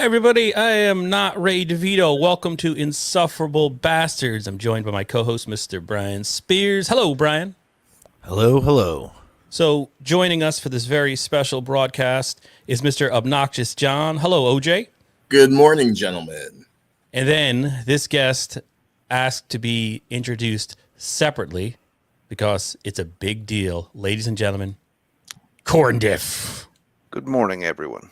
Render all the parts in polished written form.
everybody. I am not Ray DeVito. Welcome to Insufferable Bastards. I'm joined by my co-host, Mr. Brian Spears. Hello, Brian. Hello, hello. So joining us for this very special broadcast is Mr. Obnoxious John. Hello, OJ. Good morning, gentlemen. And then this guest asked to be introduced separately because it's a big deal. Ladies and gentlemen, Corndiff. Good morning, everyone.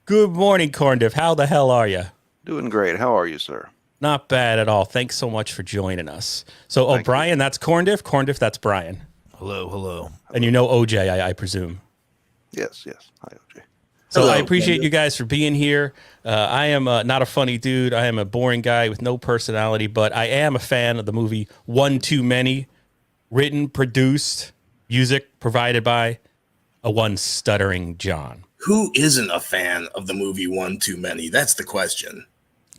Good morning, Corndiff. How the hell are you? Doing great. How are you, sir? Not bad at all. Thanks so much for joining us. So, Brian, that's Corndiff. Corndiff, that's Brian. Hello, hello. And you know OJ, I presume. Yes. Hi, OJ. So Hello, I appreciate Corndiff. you guys for being here. I am not a funny dude. I am a boring guy with no personality, but I am a fan of the movie One Too Many, written, produced, music provided by a one stuttering John. Who isn't a fan of the movie One Too Many? That's the question.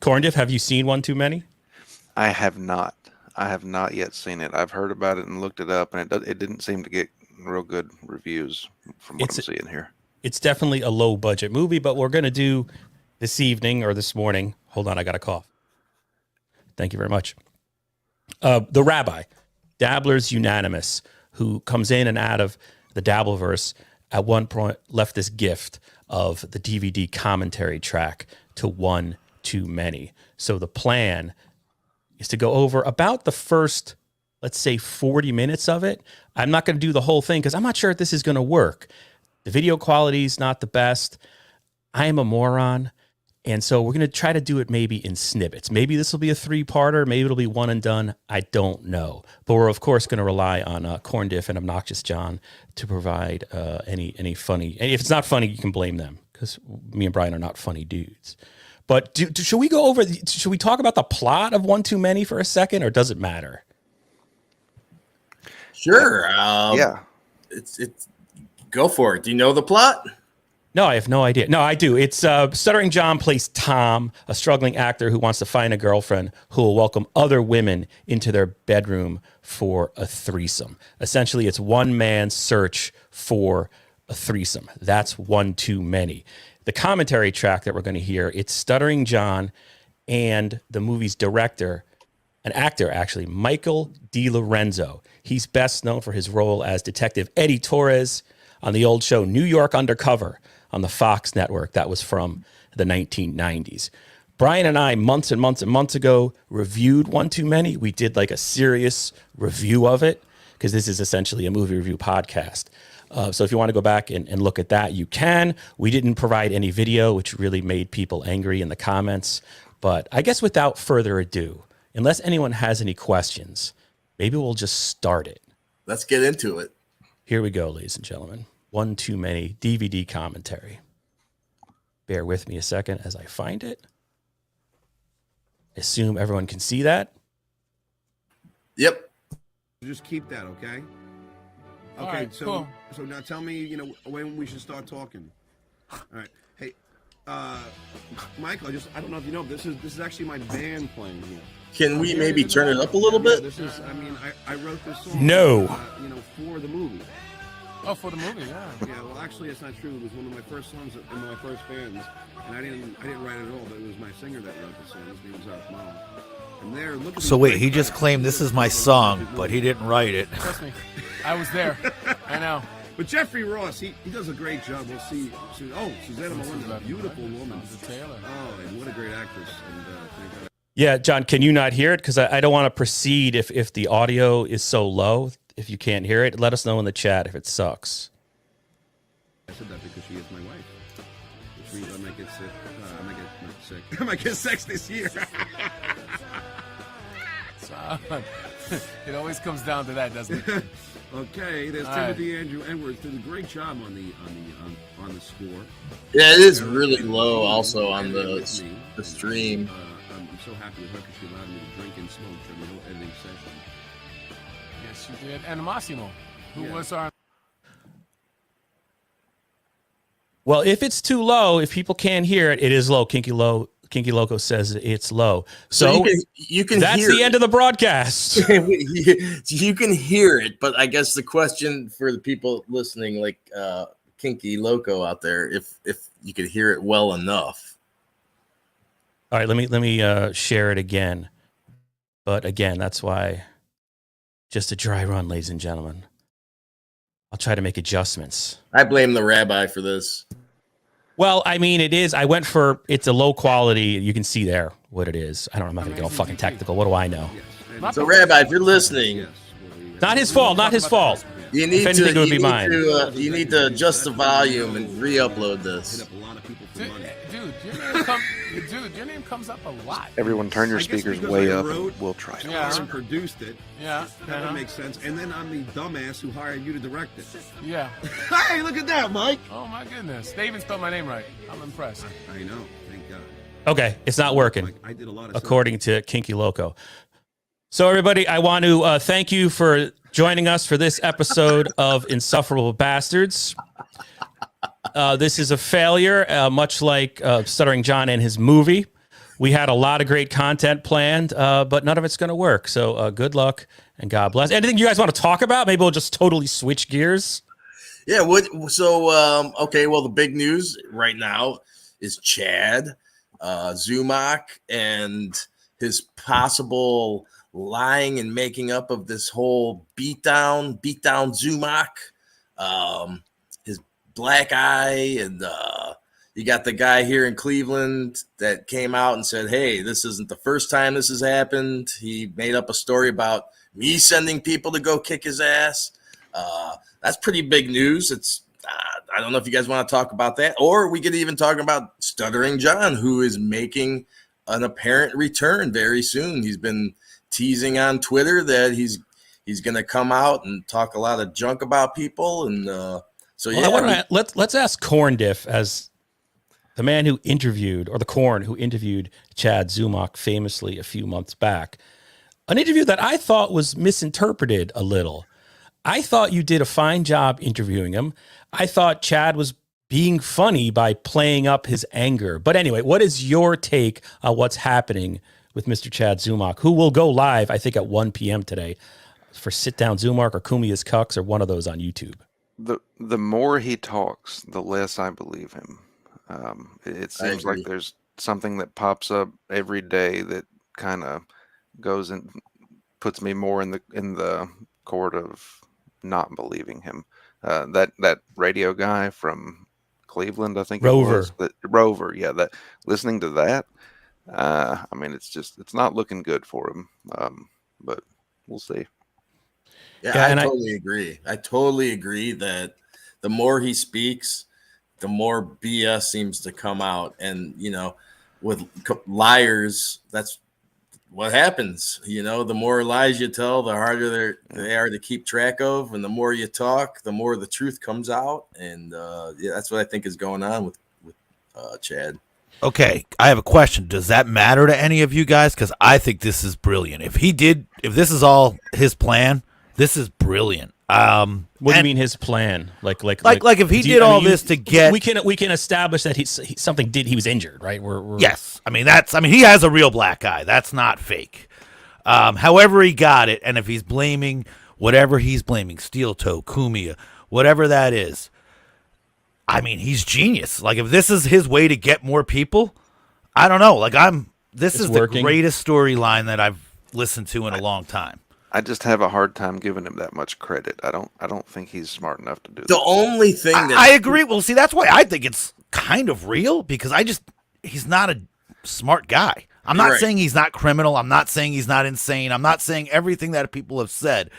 Corndiff, have you seen One Too Many? I have not. I have not yet seen it. I've heard about it and looked it up, and it didn't seem to get real good reviews from what I'm seeing here. It's definitely a low budget movie, but we're going to do this evening or this morning. Hold on, I got a cough. Thank you very much. The rabbi, Dabbler's Unanimous, who comes in and out of the Dabbleverse, at one point left this gift of the DVD commentary track to One Too Many. So the plan is to go over about the first, let's say, 40 minutes of it. I'm not going to do the whole thing because I'm not sure if this is going to work. The video quality is not the best. I am a moron. And so we're going to try to do it maybe in snippets. Maybe this will be a three-parter. Maybe it'll be one and done. I don't know. But we're, of course, going to rely on Corndiff and Obnoxious John to provide any funny. And if it's not funny, you can blame them because me and Brian are not funny dudes. But should we go over, should we talk about the plot of One Too Many for a second, or does it matter? Sure. Yeah. It's go for it. Do you know the plot? No, I have no idea. No, I do. It's Stuttering John plays Tom, a struggling actor who wants to find a girlfriend who will welcome other women into their bedroom for a threesome. Essentially, it's one man's search for a threesome. That's One Too Many. The commentary track that we're going to hear, it's Stuttering John and the movie's director, an actor actually, Michael DiLorenzo. He's best known for his role as Detective Eddie Torres on the old show New York Undercover on the Fox network. That was from the 1990s. Brian and I, months and months and months ago, reviewed One Too Many. We did like a serious review of it because this is essentially a movie review podcast. So if you want to go back and look at that, you can. We didn't provide any video, which really made people angry in the comments. But I guess without further ado, unless anyone has any questions, maybe we'll just start it. Let's get into it. Here we go, ladies and gentlemen. One Too Many DVD commentary. Bear with me a second as I find it. Assume everyone can see that. Yep. Just keep that, okay? All Okay, right, so cool. so now tell me, when we should start talking. All right. Hey, Michael, I don't know if you know, this is actually my band playing here. Can we maybe turn it up a little Yeah, bit? this is, I wrote this song. No. For the movie. Oh, for the movie, yeah. Yeah, well, actually, it's not true. It was one of my first songs in my first bands, and I didn't write it at all. But it was my singer that wrote the song. His name was Mom. And there, look at So these wait, great he just tracks. claimed this is my song, but he didn't write it. Trust me. I was there. I know. But Jeffrey Ross, he does a great job. We'll see. Oh, Susanna Melendez, a beautiful woman. Taylor. Oh, and what a great actress. And thank God. Yeah, John, can you not hear it? Because I don't want to proceed if the audio is so low. If you can't hear it, let us know in the chat if it sucks. I said that because she is my wife. Which means I might get sick. I might get not sick. I might get sex this year. It always comes down to that, doesn't it? Okay, there's All right. Timothy Andrew Edwards did a great job on the score. Yeah, it is really low also on the stream. I'm so happy with her because she allowed me to drink and smoke during the whole editing session. Yes, you did. And Massimo, who Yeah. was our... Well, if it's too low, if people can't hear it, it is low. Kinky Loco says it's low. So you can that's hear the end of the broadcast. you can hear it, but I guess the question for the people listening, like Kinky Loco out there, if you could hear it well enough. All right, let me share it again. But again, that's why just a dry run, ladies and gentlemen. I'll try to make adjustments. I blame the rabbi for this. Well, I mean, it is. I went for it's a low quality. You can see there what it is. I don't know. I'm not going to get all fucking technical. What do I know? So, Rabbi, if you're listening, Not his fault. Not his fault. you need If anything, to it would be mine. you need to adjust the volume and re-upload this. Dude, your name comes up a lot. Everyone, turn your I guess speakers because way I up. wrote- And we'll try it. Yeah. and produced it. Yeah. That would make sense. And then I'm the dumbass who hired you to direct it. Yeah. Hey, look at that, Mike. Oh my goodness. They even spelled my name right. I'm impressed. I know. Thank God. Okay, it's not working, Like, I did a lot of according to Kinky Loco. So, everybody, I want to thank you for joining us for this episode of Insufferable Bastards. This is a failure, much like Stuttering John and his movie. We had a lot of great content planned, but none of it's going to work. So good luck and God bless. Anything you guys want to talk about? Maybe we'll just totally switch gears. Yeah. Okay. Well, the big news right now is Chad, Zumock, and his possible lying and making up of this whole beatdown Zumock, his black eye, and you got the guy here in Cleveland that came out and said, hey, this isn't the first time this has happened. He made up a story about me sending people to go kick his ass. That's pretty big news. It's I don't know if you guys want to talk about that, or we could even talk about Stuttering John, who is making an apparent return very soon. He's been teasing on Twitter that he's going to come out and talk a lot of junk about people. And let's ask Corndiff, as the man who interviewed, or the Corn who interviewed Chad Zumock famously a few months back, an interview that I thought was misinterpreted a little. I thought you did a fine job interviewing him. I thought Chad was being funny by playing up his anger. But anyway, what is your take on what's happening with Mr. Chad Zumock, who will go live, I think, at 1 p.m. today for Sit Down Zumock or Kumia's Cucks or one of those on YouTube? The more he talks, the less I believe him. It seems like there's something that pops up every day that kind of goes and puts me more in the court of not believing him. That radio guy from Cleveland, I think Rover. it was. Rover, yeah. That listening to that, I mean, it's not looking good for him. But we'll see. Yeah, I totally agree. I totally agree that the more he speaks, the more BS seems to come out. And, with liars, that's what happens. The more lies you tell, the harder they are to keep track of. And the more you talk, the more the truth comes out. And that's what I think is going on with Chad. Okay, I have a question. Does that matter to any of you guys? Because I think this is brilliant. If this is all his plan, this is brilliant. What do you mean his plan? Like if he did all this to get, we can establish that he was injured, right? Yes. I mean he has a real black eye. That's not fake. However he got it, and if he's blaming whatever he's blaming, Steel Toe, Kumia, whatever that is, I mean he's genius. Like if this is his way to get more people, I don't know. This is the greatest storyline that I've listened to in a long time. I just have a hard time giving him that much credit. I don't think he's smart enough to do that. The only thing that I agree. Well, see, that's why I think it's kind of real, because he's not a smart guy. I'm not saying he's not criminal. I'm not saying he's not insane. I'm not saying everything that people have said.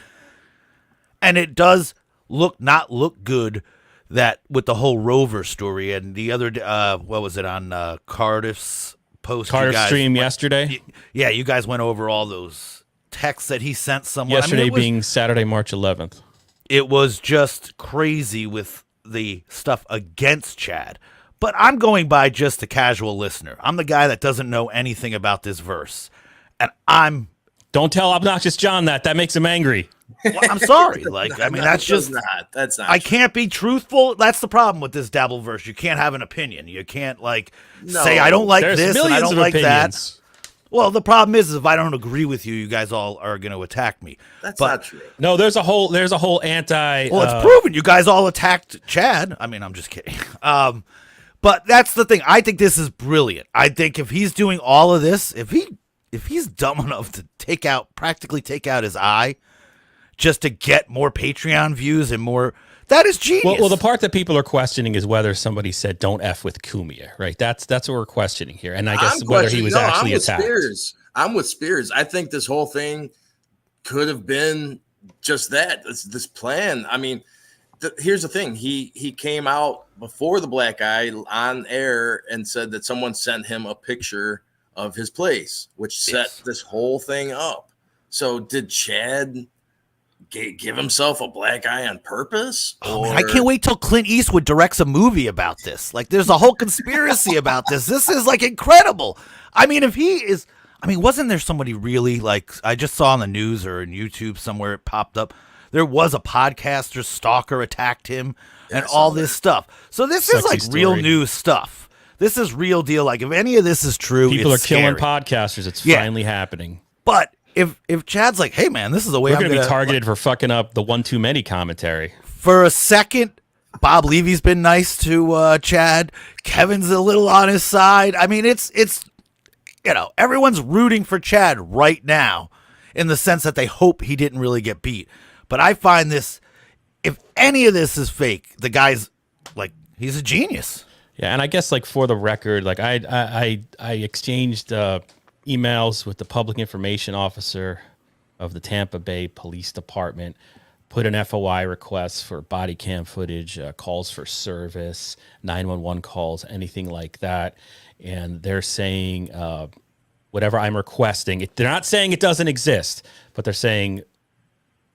And it does not look good that with the whole Rover story and the other, what was it on Cardiff's post? Cardiff stream yesterday. Yeah, you guys went over all those texts that he sent someone. Yesterday being Saturday, March 11th. It was just crazy with the stuff against Chad. But I'm going by just a casual listener. I'm the guy that doesn't know anything about this verse. And Don't tell Obnoxious John that. That makes him angry. Well, I'm sorry. That's just not. That's not. I can't be truthful. That's the problem with this Dabbleverse. You can't have an opinion. You can't say I don't like this and I don't like that. Well, the problem is if I don't agree with you, you guys all are going to attack me. That's not true. No, there's a whole anti. Well, it's proven. You guys all attacked Chad. I mean, I'm just kidding. But that's the thing. I think this is brilliant. I think if he's doing all of this, if he's dumb enough to practically take out his eye just to get more Patreon views and more, that is genius. Well, the part that people are questioning is whether somebody said "Don't f with Cumia," right? That's what we're questioning here, and I guess whether he was actually attacked. I'm with Spears. I think this whole thing could have been just that. This plan. I mean, here's the thing. He came out before the black eye on air and said that someone sent him a picture of his place, which set this whole thing up. So did Chad give himself a black eye on purpose? Oh, man, I can't wait till Clint Eastwood directs a movie about this. Like, there's a whole conspiracy about this. This is like incredible. I mean, wasn't there somebody really, like, I just saw on the news or in YouTube somewhere it popped up. There was a podcaster stalker attacked him and all this stuff. So this is like real news stuff. This is real deal. Like, if any of this is true, people are killing podcasters. It's finally happening. But if Chad's like, hey man, this is the way we're going to be targeted for fucking up the one too many commentary. For a second, Bob Levy's been nice to Chad. Kevin's a little on his side. I mean, it's everyone's rooting for Chad right now in the sense that they hope he didn't really get beat. But I find this, if any of this is fake, the guy's like, he's a genius. Yeah, and I guess like for the record, like I exchanged emails with the public information officer of the Tampa Bay Police Department, put an FOI request for body cam footage, calls for service, 911 calls, anything like that. And they're saying whatever I'm requesting, they're not saying it doesn't exist, but they're saying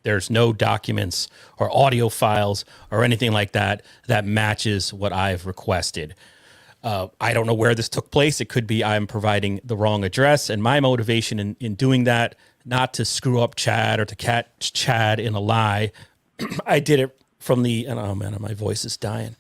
there's no documents or audio files or anything like that that matches what I've requested. I don't know where this took place. It could be I'm providing the wrong address. And my motivation in doing that, not to screw up Chad or to catch Chad in a lie. I did it from oh man, my voice is dying.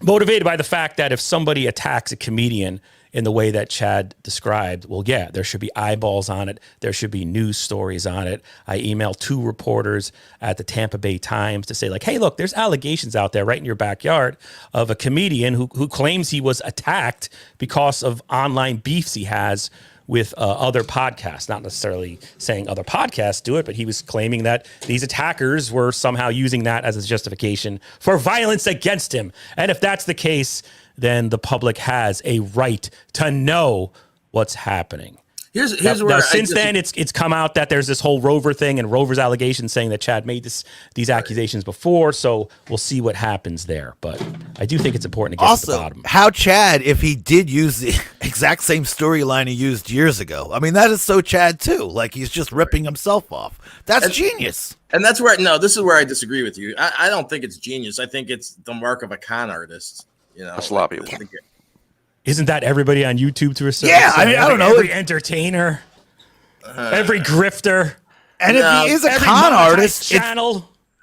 Motivated by the fact that if somebody attacks a comedian in the way that Chad described, well, yeah, there should be eyeballs on it. There should be news stories on it. I emailed 2 reporters at the Tampa Bay Times to say, like, hey, look, there's allegations out there right in your backyard of a comedian who claims he was attacked because of online beefs he has with other podcasts. Not necessarily saying other podcasts do it, but he was claiming that these attackers were somehow using that as a justification for violence against him. And if that's the case, then the public has a right to know what's happening. Here's where since then it's come out that there's this whole Rover thing and Rover's allegations saying that Chad made these accusations before, so we'll see what happens there. But I do think it's important to get to the bottom. How Chad, if he did use the exact same storyline he used years ago, I mean, that is so Chad too. Like, he's just ripping himself off. That's genius. And that's where this is where I disagree with you. I don't think it's genius. I think it's the mark of a con artist. A sloppy one. Isn't that everybody on YouTube to a certain extent? I mean, I don't know. Every entertainer, every grifter. And if he is a con artist,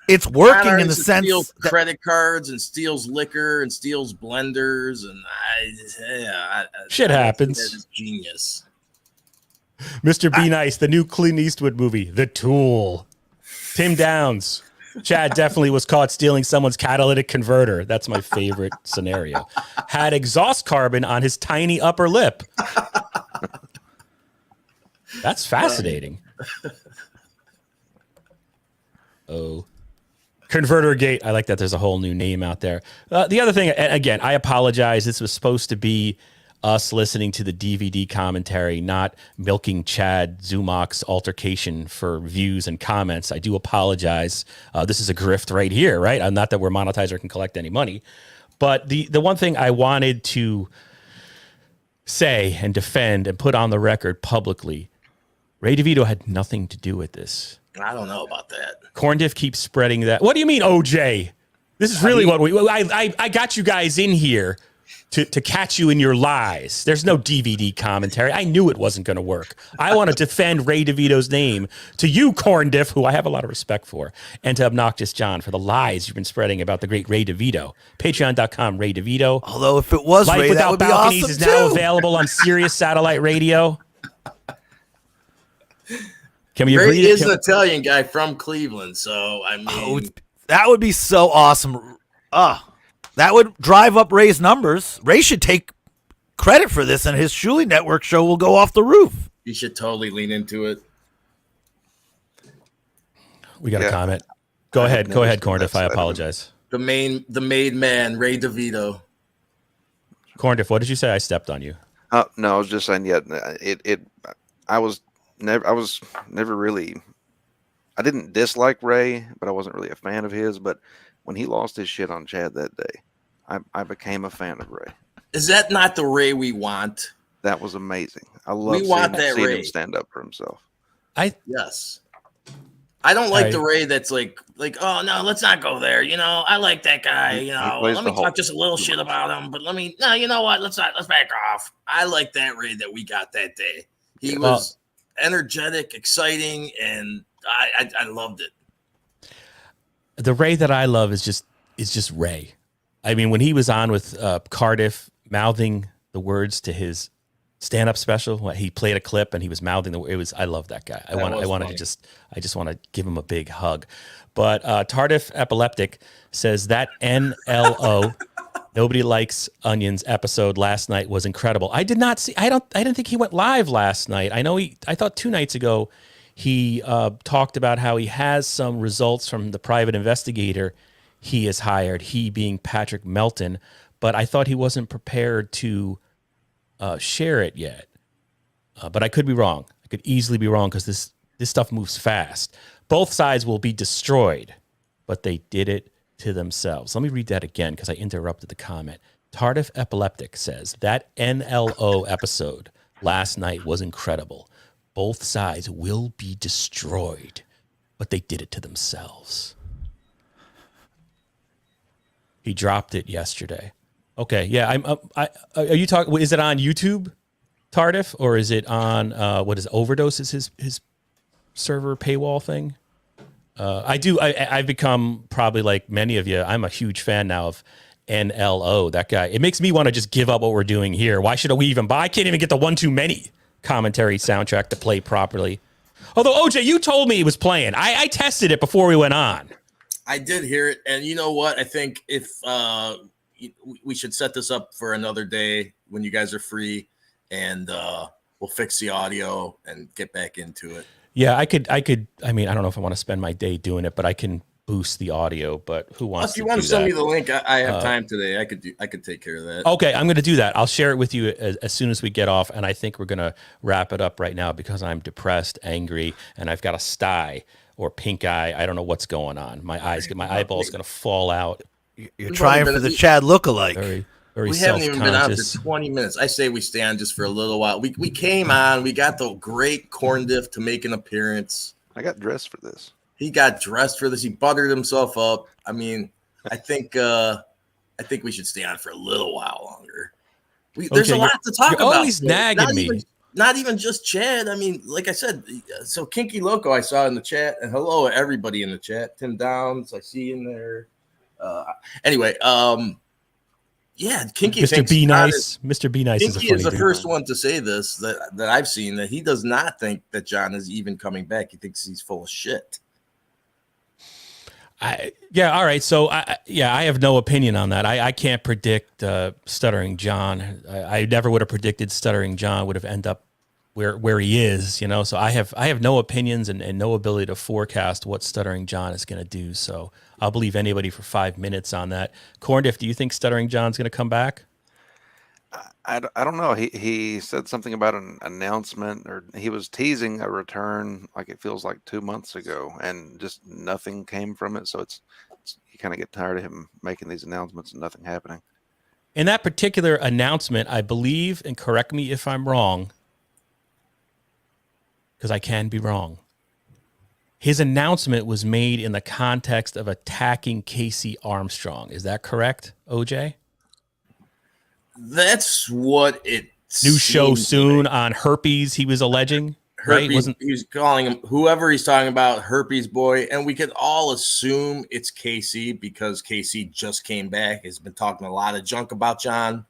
it's working in the sense steals credit cards and steals liquor and steals blenders and shit happens. That is genius. Mr. Be Nice, the new Clint Eastwood movie, The Tool. Tim Downs. Chad definitely was caught stealing someone's catalytic converter. That's my favorite scenario. Had exhaust carbon on his tiny upper lip. That's fascinating. Oh. Converter Gate. I like that there's a whole new name out there. The other thing, again, I apologize. This was supposed to be us listening to the DVD commentary, not milking Chad Zumock's altercation for views and comments. I do apologize. This is a grift right here, right? Not that we're monetized or can collect any money. But the one thing I wanted to say and defend and put on the record publicly, Ray DeVito had nothing to do with this. I don't know about that. Corndiff keeps spreading that. What do you mean, OJ? This is really I got you guys in here to catch you in your lies. There's no DVD commentary. I knew it wasn't going to work. I want to defend Ray DeVito's name to you, Corndiff, who I have a lot of respect for, and to Obnoxious John for the lies you've been spreading about the great Ray DeVito. Patreon.com, Ray DeVito. Although if it was Life Ray, Without that would Balconies be awesome is now too. available on Sirius Satellite Radio. Can we Ray agree? is an Italian guy from Cleveland, so I mean, that would be so awesome. That would drive up Ray's numbers. Ray should take credit for this, and his Shuli Network show will go off the roof. You should totally lean into it. We got a comment. Go ahead, Corndiff. I apologize. The made man, Ray DeVito. Corndiff, what did you say? I stepped on you. No, I was just saying. Yeah, I was never really. I didn't dislike Ray, but I wasn't really a fan of his. But when he lost his shit on Chad that day, I became a fan of Ray. Is that not the Ray we want? That was amazing. I love seeing him stand up for himself. Yes. I don't like the Ray that's like, oh no, let's not go there. You know, I like that guy. You know, let me talk just a little shit about him, but you know what? Let's back off. I like that Ray that we got that day. He was energetic, exciting, and I loved it. The Ray that I love is just Ray. I mean, when he was on with Corndiff mouthing the words to his stand-up special, he played a clip and he was mouthing I love that guy. I just want to give him a big hug. But Tardif Epileptic says that NLO Nobody Likes Onions episode last night was incredible. I didn't think he went live last night. I thought 2 nights ago he talked about how he has some results from the private investigator he has hired, he being Patrick Melton, but I thought he wasn't prepared to share it yet. But I could be wrong. I could easily be wrong because this stuff moves fast. Both sides will be destroyed, but they did it to themselves. Let me read that again because I interrupted the comment. Tardif Epileptic says that NLO episode last night was incredible. Both sides will be destroyed, but they did it to themselves. He dropped it yesterday. Okay, yeah. Are you talking? Is it on YouTube, Tardif, or is it on what is Overdose? Is his server paywall thing? I've become probably like many of you. I'm a huge fan now of NLO. That guy. It makes me want to just give up what we're doing here. Why should we even buy? I can't even get the One Too Many commentary soundtrack to play properly. Although OJ, you told me it was playing. I tested it before we went on. I did hear it, and you know what? I think if we should set this up for another day when you guys are free, and we'll fix the audio and get back into it. Yeah, I could. I mean, I don't know if I want to spend my day doing it, but I can boost the audio. But who wants? If you want to send me the link, I have time today. I could take care of that. Okay, I'm going to do that. I'll share it with you as soon as we get off, and I think we're going to wrap it up right now because I'm depressed, angry, and I've got a sty or pink eye. I don't know what's going on. My eyeball's going to fall out. You're trying for the Chad lookalike. Very we haven't even been on for 20 minutes. I say we stay on just for a little while. We came on. We got the great Corndiff to make an appearance. I got dressed for this. He got dressed for this. He buttered himself up. I mean, I think we should stay on for a little while longer. There's a lot to talk about. Always nagging me. Not even just Chad. I mean, like I said, so Kinky Loco I saw in the chat, and hello everybody in the chat. Tim Downs, I see in there. Anyway, yeah, Kinky. Mr. Be Nice. Mr. Be Nice. Kinky is the first one to say this that I've seen, that he does not think that John is even coming back. He thinks he's full of shit. All right. So I have no opinion on that. I can't predict Stuttering John. I never would have predicted Stuttering John would have ended up where he is, you know. So I have no opinions and no ability to forecast what Stuttering John is going to do. So I'll believe anybody for 5 minutes on that. Corndiff, do you think Stuttering John's going to come back? I don't know. He said something about an announcement, or he was teasing a return, like it feels like 2 months ago, and just nothing came from it. So it's you kind of get tired of him making these announcements and nothing happening. In that particular announcement, I believe, and correct me if I'm wrong, because I can be wrong, his announcement was made in the context of attacking Casey Armstrong. Is that correct, OJ? That's what it new show soon on herpes, he was alleging. Herpes, right? He was calling him, whoever he's talking about, herpes boy. And we could all assume it's Casey because Casey just came back. He's been talking a lot of junk about John,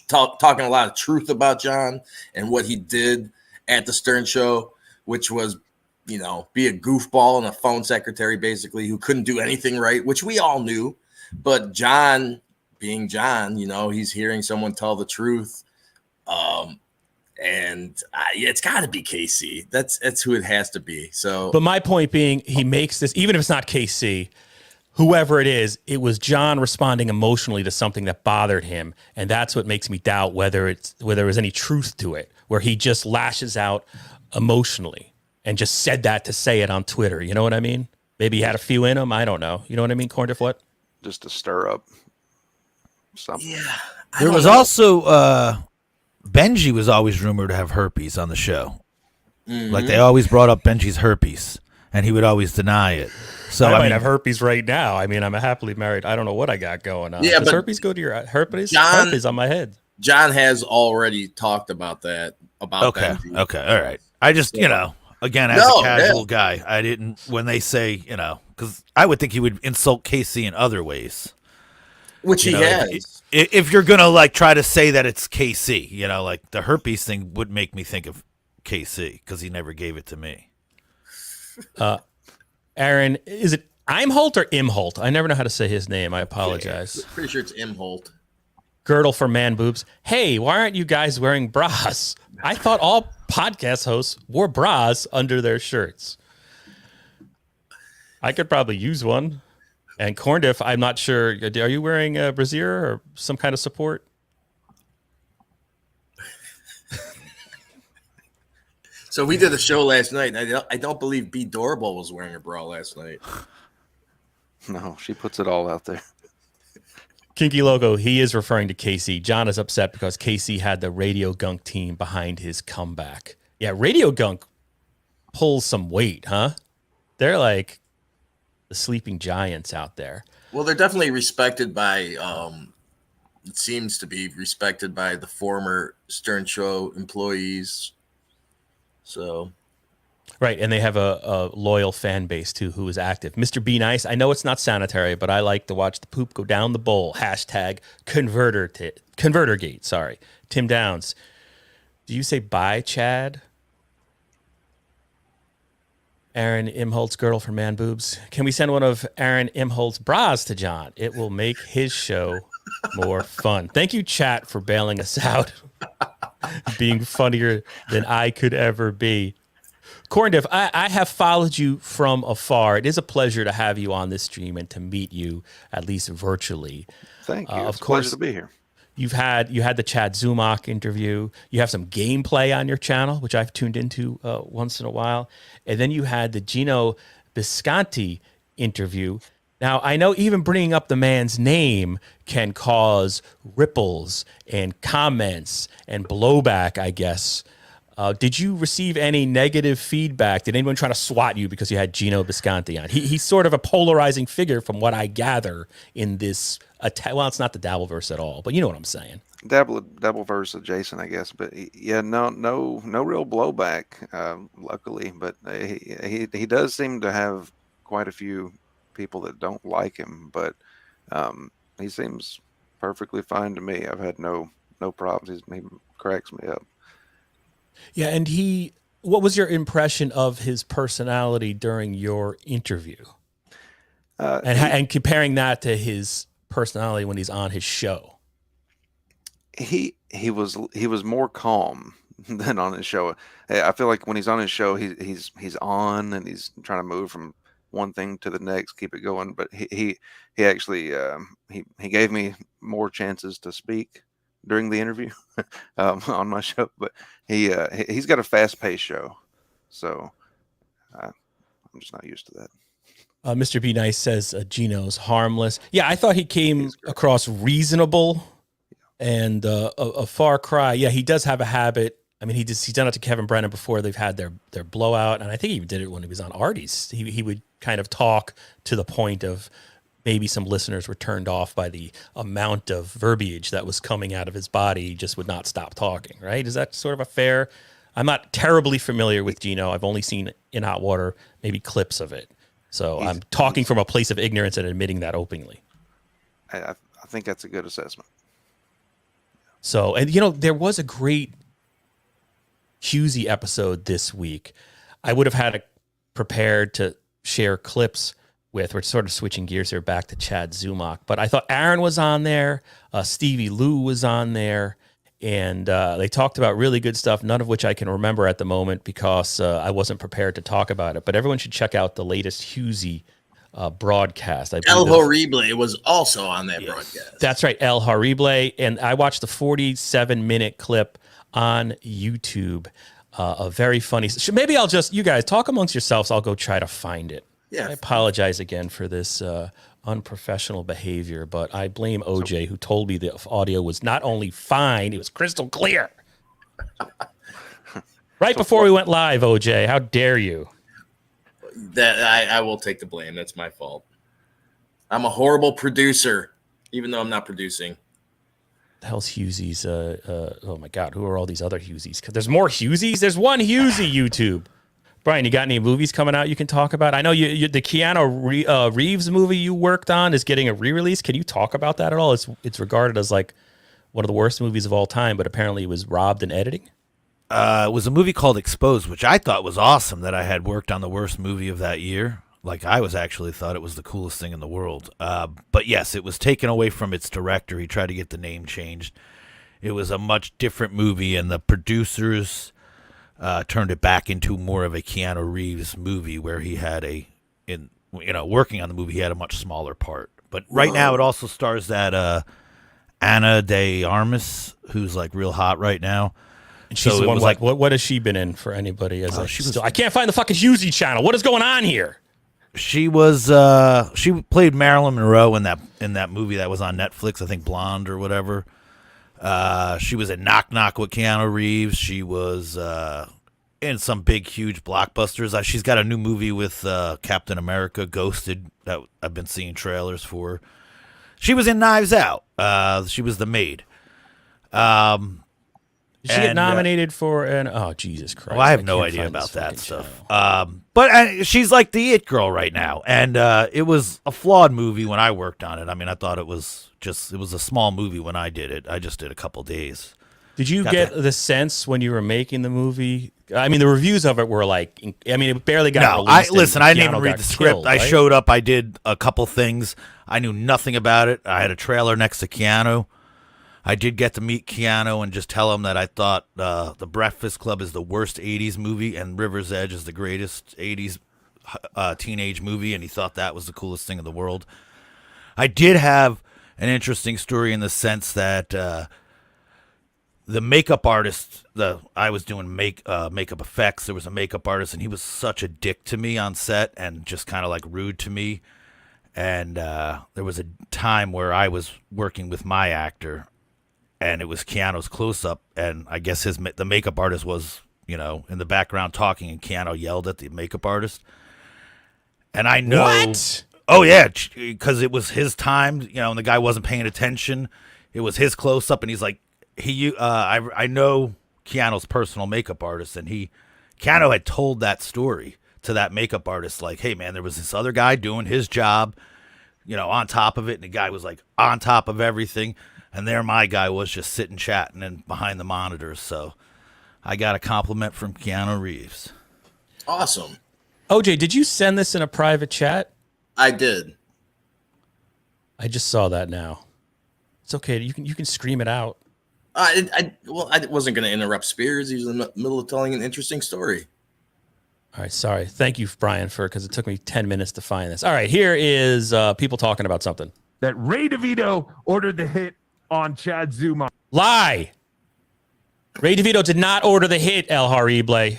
talking a lot of truth about John and what he did at the Stern Show, which was, you know, be a goofball and a phone secretary, basically, who couldn't do anything right, which we all knew. But John being John, he's hearing someone tell the truth. It's got to be KC. That's who it has to be. So, but my point being, he makes this, even if it's not KC, whoever it is, it was John responding emotionally to something that bothered him, and that's what makes me doubt whether there was any truth to it, where he just lashes out emotionally and just said that to say it on Twitter. You know what I mean? Maybe he had a few in him. I don't know. You know what I mean, Corndiff? What? Just to stir up something. Yeah. There was also Benji was always rumored to have herpes on the show. Mm-hmm. Like they always brought up Benji's herpes, and he would always deny it. So I might have herpes right now. I mean, I'm a happily married. I don't know what I got going on. Yeah, does but herpes go to your herpes? Herpes on my head. John has already talked about that. Benji. Okay, all right. I just, again, as a casual guy, I didn't, when they say, because I would think he would insult KC in other ways. Which he has. If you're going to, try to say that it's KC, the herpes thing would make me think of KC because he never gave it to me. Aaron, is it Imholt or Imholt? I never know how to say his name. I apologize. Pretty sure it's Imholt. Girdle for man boobs. Hey, why aren't you guys wearing bras? I thought all podcast hosts wore bras under their shirts. I could probably use one. And Corndiff, I'm not sure. Are you wearing a brassiere or some kind of support? So we did a show last night. I don't believe B. Dorable was wearing a bra last night. No, she puts it all out there. Kinky Logo, he is referring to KC. John is upset because KC had the Radio Gunk team behind his comeback. Yeah, Radio Gunk pulls some weight, huh? They're like the sleeping giants out there. Well, they're definitely respected by, it seems to be respected by the former Stern Show employees. So, right, and they have a loyal fan base too, who is active. Mr. Be Nice. I know it's not sanitary, but I like to watch the poop go down the bowl. Hashtag Convertergate. Sorry, Tim Downs. Do you say bye, Chad? Aaron Imholt's girdle for man boobs. Can we send one of Aaron Imholt's bras to John? It will make his show more fun. Thank you, chat, for bailing us out. Being funnier than I could ever be. Corndiff, I have followed you from afar. It is a pleasure to have you on this stream and to meet you, at least virtually. Thank you. Of course, a pleasure to be here. You had the Chad Zumock interview. You have some gameplay on your channel, which I've tuned into once in a while. And then you had the Gino Bisconti interview. Now, I know even bringing up the man's name can cause ripples and comments and blowback, I guess. Did you receive any negative feedback? Did anyone try to swat you because you had Gino Bisconti on? He's sort of a polarizing figure from what I gather in this. Well, it's not the Dabbleverse at all, but you know what I'm saying. Dabbleverse adjacent, I guess. But yeah, no real blowback, luckily. But he does seem to have quite a few people that don't like him. But he seems perfectly fine to me. I've had no problems. He cracks me up. Yeah, and what was your impression of his personality during your interview? And comparing that to his personality when he's on his show. He was more calm than on his show. I feel like when he's on his show, he's on and he's trying to move from one thing to the next, keep it going. But he actually he gave me more chances to speak during the interview on my show, but he's got a fast-paced show, so I'm just not used to that. Mr. B Nice says Gino's harmless. Yeah, I thought he came across reasonable and a far cry. Yeah, he does have a habit. I mean, he's done it to Kevin Brennan before they've had their blowout, and I think he did it when he was on Artie's. He would kind of talk to the point of maybe some listeners were turned off by the amount of verbiage that was coming out of his body. He just would not stop talking, right? Is that sort of a fair? I'm not terribly familiar with Gino. I've only seen In Hot Water, maybe clips of it. So I'm talking from a place of ignorance and admitting that openly. I think that's a good assessment. So, and there was a great Husey episode this week. I would have had it prepared to share clips, with. We're sort of switching gears here back to Chad Zumock, but I thought Aaron was on there, Stevie Lou was on there, and they talked about really good stuff, none of which I can remember at the moment because I wasn't prepared to talk about it. But everyone should check out the latest Husey broadcast. El Horrible was also on that broadcast. That's right, El Horrible, and I watched the 47-minute clip on YouTube. A very funny. Maybe I'll just, you guys talk amongst yourselves. I'll go try to find it. Yeah. I apologize again for this unprofessional behavior, but I blame OJ, who told me the audio was not only fine, it was crystal clear. Right before we went live, OJ, how dare you? That I will take the blame. That's my fault. I'm a horrible producer, even though I'm not producing. The hell's Hughesy's? Oh my God, who are all these other Hughesy's? Because there's more Hughesy's. There's one Husey YouTube. Brian, you got any movies coming out you can talk about? I know you the Keanu Reeves movie you worked on is getting a re-release. Can you talk about that at all? It's regarded as like one of the worst movies of all time, but apparently it was robbed in editing. It was a movie called Exposed, which I thought was awesome that I had worked on the worst movie of that year. Like I actually thought it was the coolest thing in the world. But yes, it was taken away from its director. He tried to get the name changed. It was a much different movie, and the producers turned it back into more of a Keanu Reeves movie where he had working on the movie, he had a much smaller part. But right now it also stars that Ana de Armas, who's like real hot right now. And she's the one like, what has she been in for anybody? I can't find the fucking Husey channel. What is going on here? She was she played Marilyn Monroe in that movie that was on Netflix, I think Blonde or whatever. She was in Knock Knock with Keanu Reeves. She was in some big, huge blockbusters. She's got a new movie with Captain America, Ghosted, that I've been seeing trailers for. She was in Knives Out. She was the maid. Did she get nominated for an... Oh, Jesus Christ. Well, I have no idea about that stuff. But she's like the it girl right now. And it was a flawed movie when I worked on it. I mean, I thought it was a small movie when I did it. I just did a couple days. Did you get the sense when you were making the movie? I mean, the reviews of it were like... I mean, it barely got released. I didn't even read the script. I showed up. I did a couple things. I knew nothing about it. I had a trailer next to Keanu. I did get to meet Keanu and just tell him that I thought The Breakfast Club is the worst 80s movie and River's Edge is the greatest 80s teenage movie, and he thought that was the coolest thing in the world. I did have an interesting story in the sense that the makeup artist, I was doing makeup effects. There was a makeup artist, and he was such a dick to me on set and just kind of like rude to me. And there was a time where I was working with my actor, and it was Keanu's close-up, and I guess the makeup artist was, in the background talking, and Keanu yelled at the makeup artist. And I know... What? Oh, yeah, because it was his time, and the guy wasn't paying attention. It was his close-up, and he's like, I know Keanu's personal makeup artist, and Keanu had told that story to that makeup artist, like, hey, man, there was this other guy doing his job, on top of it, and the guy was, like, on top of everything. And there my guy was just sitting chatting and behind the monitors. So I got a compliment from Keanu Reeves. Awesome. OJ, did you send this in a private chat? I did. I just saw that now. It's okay. You can scream it out. I wasn't going to interrupt Spears. He was in the middle of telling an interesting story. All right. Sorry. Thank you, Brian, because it took me 10 minutes to find this. All right. Here is people talking about something. That Ray DeVito ordered the hit on Chad Zumock. Lie. Ray DeVito did not order the hit, El Horrible.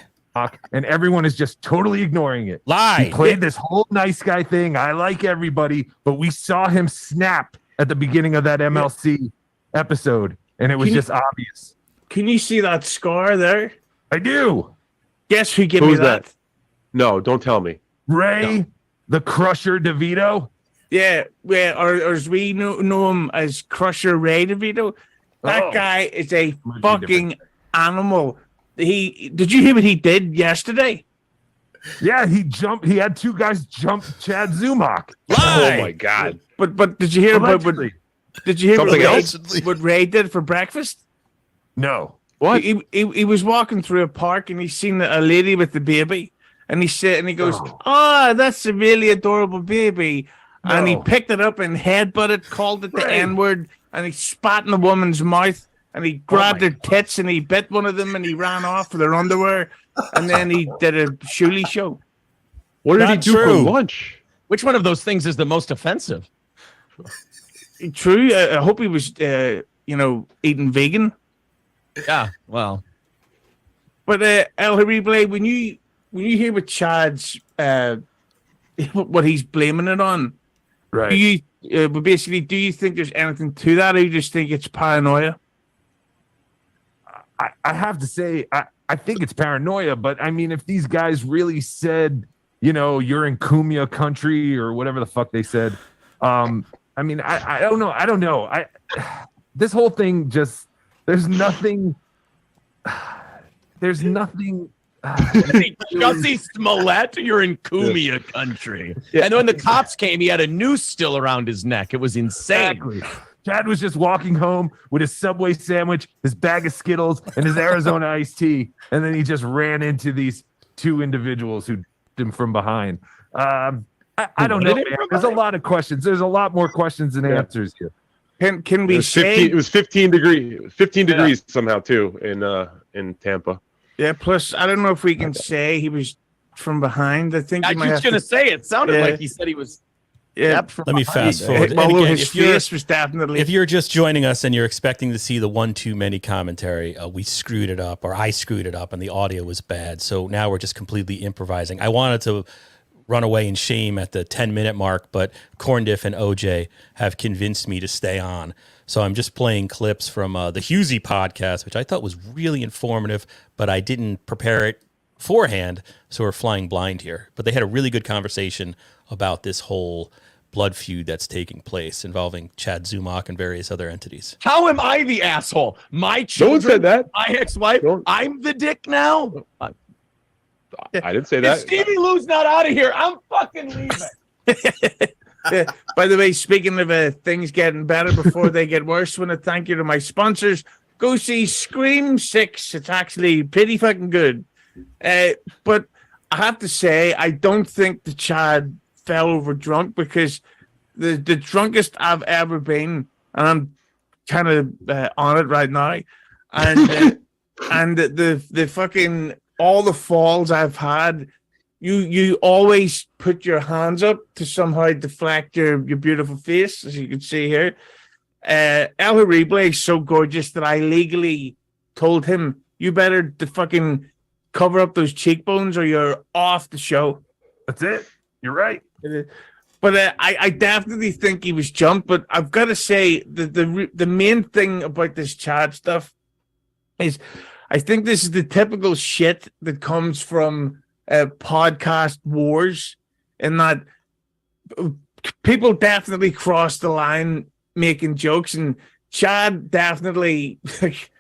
And everyone is just totally ignoring it. Lie. He played this whole nice guy thing. I like everybody, but we saw him snap at the beginning of that MLC episode, and it was just obvious. Can you see that scar there? I do. Guess who gave me that? No, don't tell me. Ray, the Crusher DeVito. Yeah, or as we know him as Crusher Ray DeVito. That guy is a fucking animal. Did you hear what he did yesterday? Yeah, he jumped. He had two guys jump Chad Zumock. Lie. Oh my God! But did you hear about what Ray did for breakfast? No. What? He was walking through a park and he seen a lady with the baby, And he goes, "Oh, that's a really adorable baby." And he No. picked it up and headbutted, called it the N-word, and he spat in the woman's mouth, and he grabbed her tits and he bit one of them and he ran off with her underwear, and then he did a Shuley show. What did he Not do true. for lunch? Which one of those things is the most offensive? True. I hope he was, eating vegan. Yeah, well. But El Harible, when you hear what Chad's what he's blaming it on, Right. do you but basically, do you think there's anything to that, or you just think it's paranoia? I have to say, I think it's paranoia, but I mean, if these guys really said, you're in Kumia country or whatever the fuck they said, I mean, I don't know. I don't know. This whole thing just, there's nothing. Gussie Smollett, you're in Kumia country. Yeah. And when the cops came, he had a noose still around his neck. It was insane. Exactly. Chad was just walking home with his Subway sandwich, his bag of Skittles, and his Arizona iced tea, and then he just ran into these two individuals who did him from behind. I don't know, man. There's a lot of questions. There's a lot more questions than answers here. Can we say it was 15 degrees somehow too in Tampa. Yeah, plus I don't know if we can say he was from behind. I think I was going to say it sounded like he said he was. Yeah, let me fast forward. Well, And again, his face was definitely. If you're just joining us and you're expecting to see the one too many commentary, we screwed it up, or I screwed it up, and the audio was bad. So now we're just completely improvising. I wanted to run away in shame at the 10-minute mark, but Corndiff and OJ have convinced me to stay on. So I'm just playing clips from the Husey podcast, which I thought was really informative, but I didn't prepare it beforehand, so we're flying blind here. But they had a really good conversation about this whole blood feud that's taking place involving Chad Zumock and various other entities. How am I the asshole? My children, No one said that. My ex-wife, I'm the dick now? I didn't say that. If Stevie Lou's not out of here, I'm fucking leaving. By the way, speaking of things getting better before they get worse, I want to thank you to my sponsors. Go see Scream 6. It's actually pretty fucking good. But I have to say, I don't think the Chad fell over drunk, because the drunkest I've ever been, and I'm kind of on it right now, and and the fucking all the falls I've had, you always put your hands up to somehow deflect your beautiful face, as you can see here. El Harible is so gorgeous that I legally told him, you better fucking cover up those cheekbones or you're off the show. That's it. You're right. But I definitely think he was jumped. But I've got to say the main thing about this Chad stuff is I think this is the typical shit that comes from podcast wars, in that people definitely cross the line making jokes, and Chad definitely like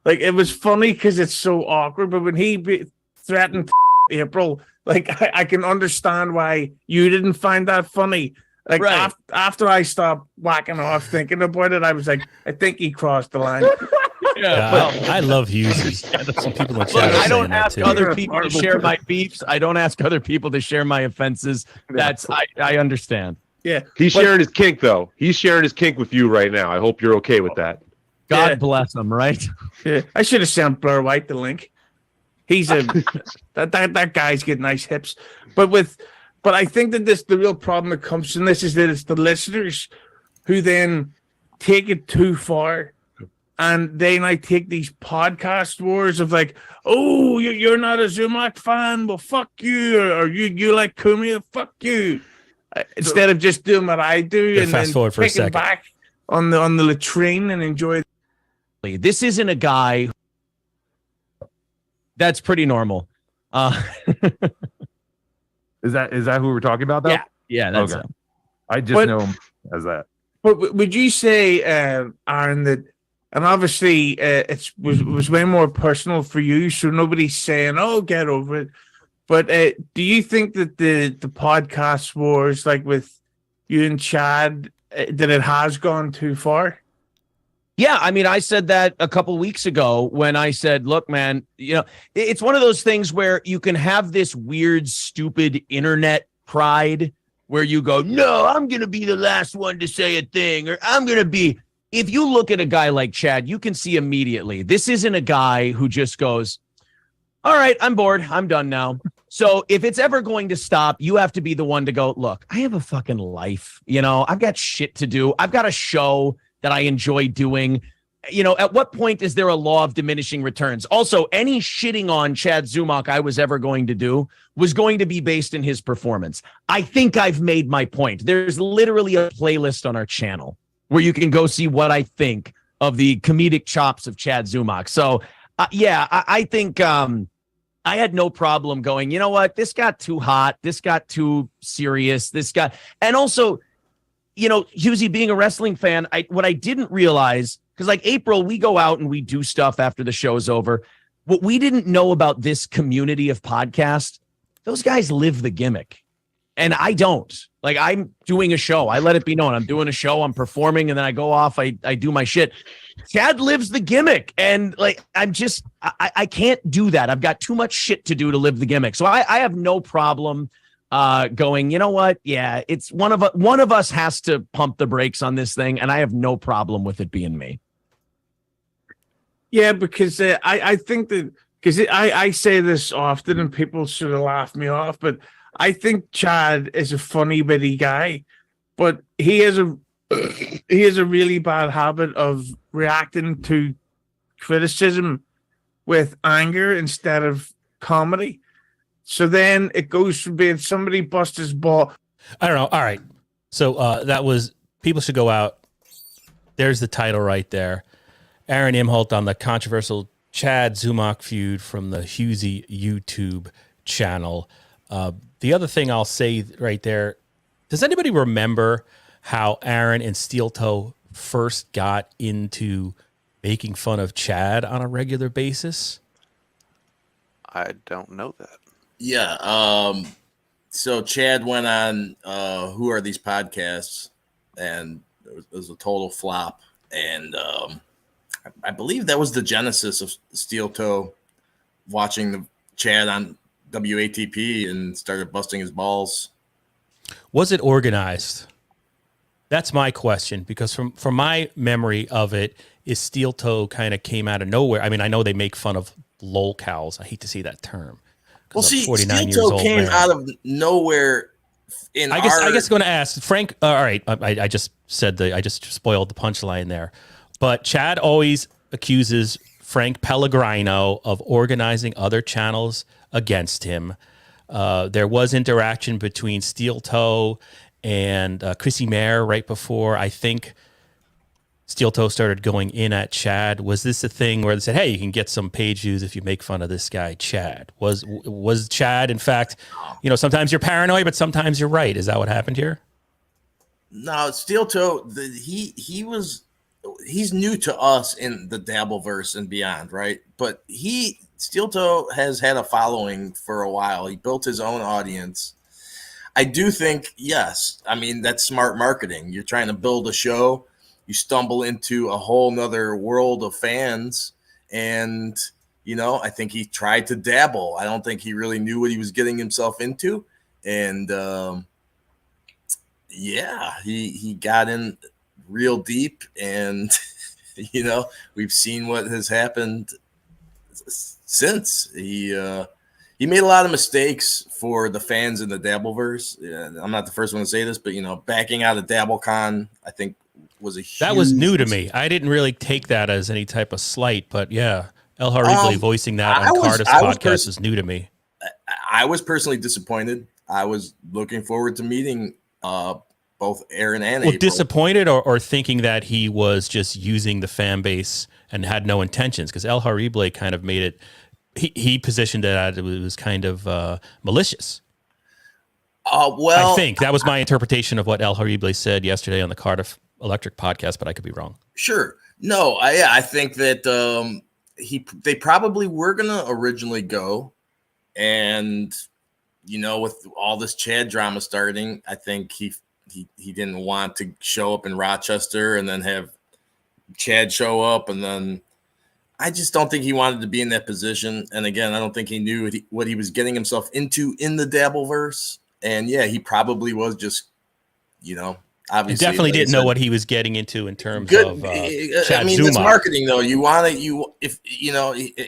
it was funny because it's so awkward. But when he threatened April, like I can understand why you didn't find that funny. Like after I stopped whacking off thinking about it, I was like, I think he crossed the line. I love Husey. Some people in chat are I don't saying that ask too. other people to share my beefs. I don't ask other people to share my offenses. That's I understand. Yeah. He's sharing his kink, though. He's sharing his kink with you right now. I hope you're okay with that. God bless him, right? Yeah. I should have sent Blur White the link. He's that guy's got nice hips. But I think that the real problem that comes from this is that it's the listeners who then take it too far. And then I take these podcast wars of like, oh, you're not a Zumock fan? Well, fuck you. Or you like Kumia? Fuck you. Instead of just doing what I do and fast forward for a second. back on the latrine and enjoy. This isn't a guy that's pretty normal. Is that who we're talking about, though? Yeah, that's okay. I just know him as that. But would you say, Aaron, that, and obviously it was way more personal for you, so nobody's saying, oh, get over it. But do you think that the podcast wars, like with you and Chad, that it has gone too far? Yeah, I mean, I said that a couple weeks ago when I said, look, man, it's one of those things where you can have this weird, stupid internet pride where you go, no, I'm going to be the last one to say a thing, or I'm going to be. If you look at a guy like Chad, you can see immediately this isn't a guy who just goes, all right, I'm bored. I'm done now. So if it's ever going to stop, you have to be the one to go, look, I have a fucking life. I've got shit to do. I've got a show that I enjoy doing. At what point is there a law of diminishing returns? Also, any shitting on Chad Zumock I was ever going to do was going to be based in his performance. I think I've made my point. There's literally a playlist on our channel where you can go see what I think of the comedic chops of Chad Zumock. So, I think I had no problem going, you know what? This got too hot. This got too serious. And also, Husey, being a wrestling fan, what I didn't realize, because like April, we go out and we do stuff after the show's over. What we didn't know about this community of podcasts, those guys live the gimmick. And I don't. Like, I'm doing a show. I let it be known. I'm doing a show. I'm performing, and then I go off. I do my shit. Chad lives the gimmick. And like, I can't do that. I've got too much shit to do to live the gimmick. So I have no problem going, you know what? Yeah, it's one of us has to pump the brakes on this thing, and I have no problem with it being me. Yeah, because I think that I say this often, and people sort of laugh me off, but I think Chad is a funny bitty guy, but he has a really bad habit of reacting to criticism with anger instead of comedy. So then it goes from being somebody bust his ball. I don't know. All right. So that was people should go out. There's the title right there. Aaron Imholt on the controversial Chad Zumock feud from the Husey YouTube channel. The other thing I'll say right there, does anybody remember how Aaron and Steel Toe first got into making fun of Chad on a regular basis? I don't know that. Yeah. So Chad went on Who Are These Podcasts, and it was a total flop. And I believe that was the genesis of Steel Toe watching the Chad on WATP and started busting his balls. Was it organized? That's my question, because from my memory of it, is Steel Toe kind of came out of nowhere. I mean, I know they make fun of lolcows. I hate to say that term. Well, see, Steel Toe came out of nowhere. I guess I'm going to ask Frank. All right, I just said I just spoiled the punchline there, but Chad always accuses Frank Pellegrino of organizing other channels against him. There was interaction between Steel Toe and Chrissy Mayer right before I think Steel Toe started going in at Chad. Was this a thing where they said, hey, you can get some page views if you make fun of this guy, Chad? Was Chad, in fact, sometimes you're paranoid, but sometimes you're right. Is that what happened here? No, Steel Toe, he's new to us in the Dabbleverse and beyond, right? But Steel Toe has had a following for a while. He built his own audience. I do think, yes, I mean, that's smart marketing. You're trying to build a show. You stumble into a whole nother world of fans. And, I think he tried to dabble. I don't think he really knew what he was getting himself into. And, he got in real deep. And, we've seen what has happened since. He made a lot of mistakes for the fans in the Dabbleverse. I'm not the first one to say this, but, backing out of DabbleCon, I think, that was new to me. I didn't really take that as any type of slight, but yeah, El Harible voicing that on Cardiff's podcast is new to me. I was personally disappointed. I was looking forward to meeting both Aaron and April. Disappointed or thinking that he was just using the fan base and had no intentions, because El Harible kind of made it. He positioned it as it was kind of malicious. I think that was my interpretation of what El Harible said yesterday on the Cardiff Electric podcast, but I could be wrong. Sure. No, I think that they probably were gonna originally go, and with all this Chad drama starting, I think he didn't want to show up in Rochester and then have Chad show up, and then I just don't think he wanted to be in that position. And again, I don't think he knew what he was getting himself into in the Dabbleverse. And yeah, he probably was just, obviously. He definitely like didn't know what he was getting into in terms of Chad it's Zumock. marketing though.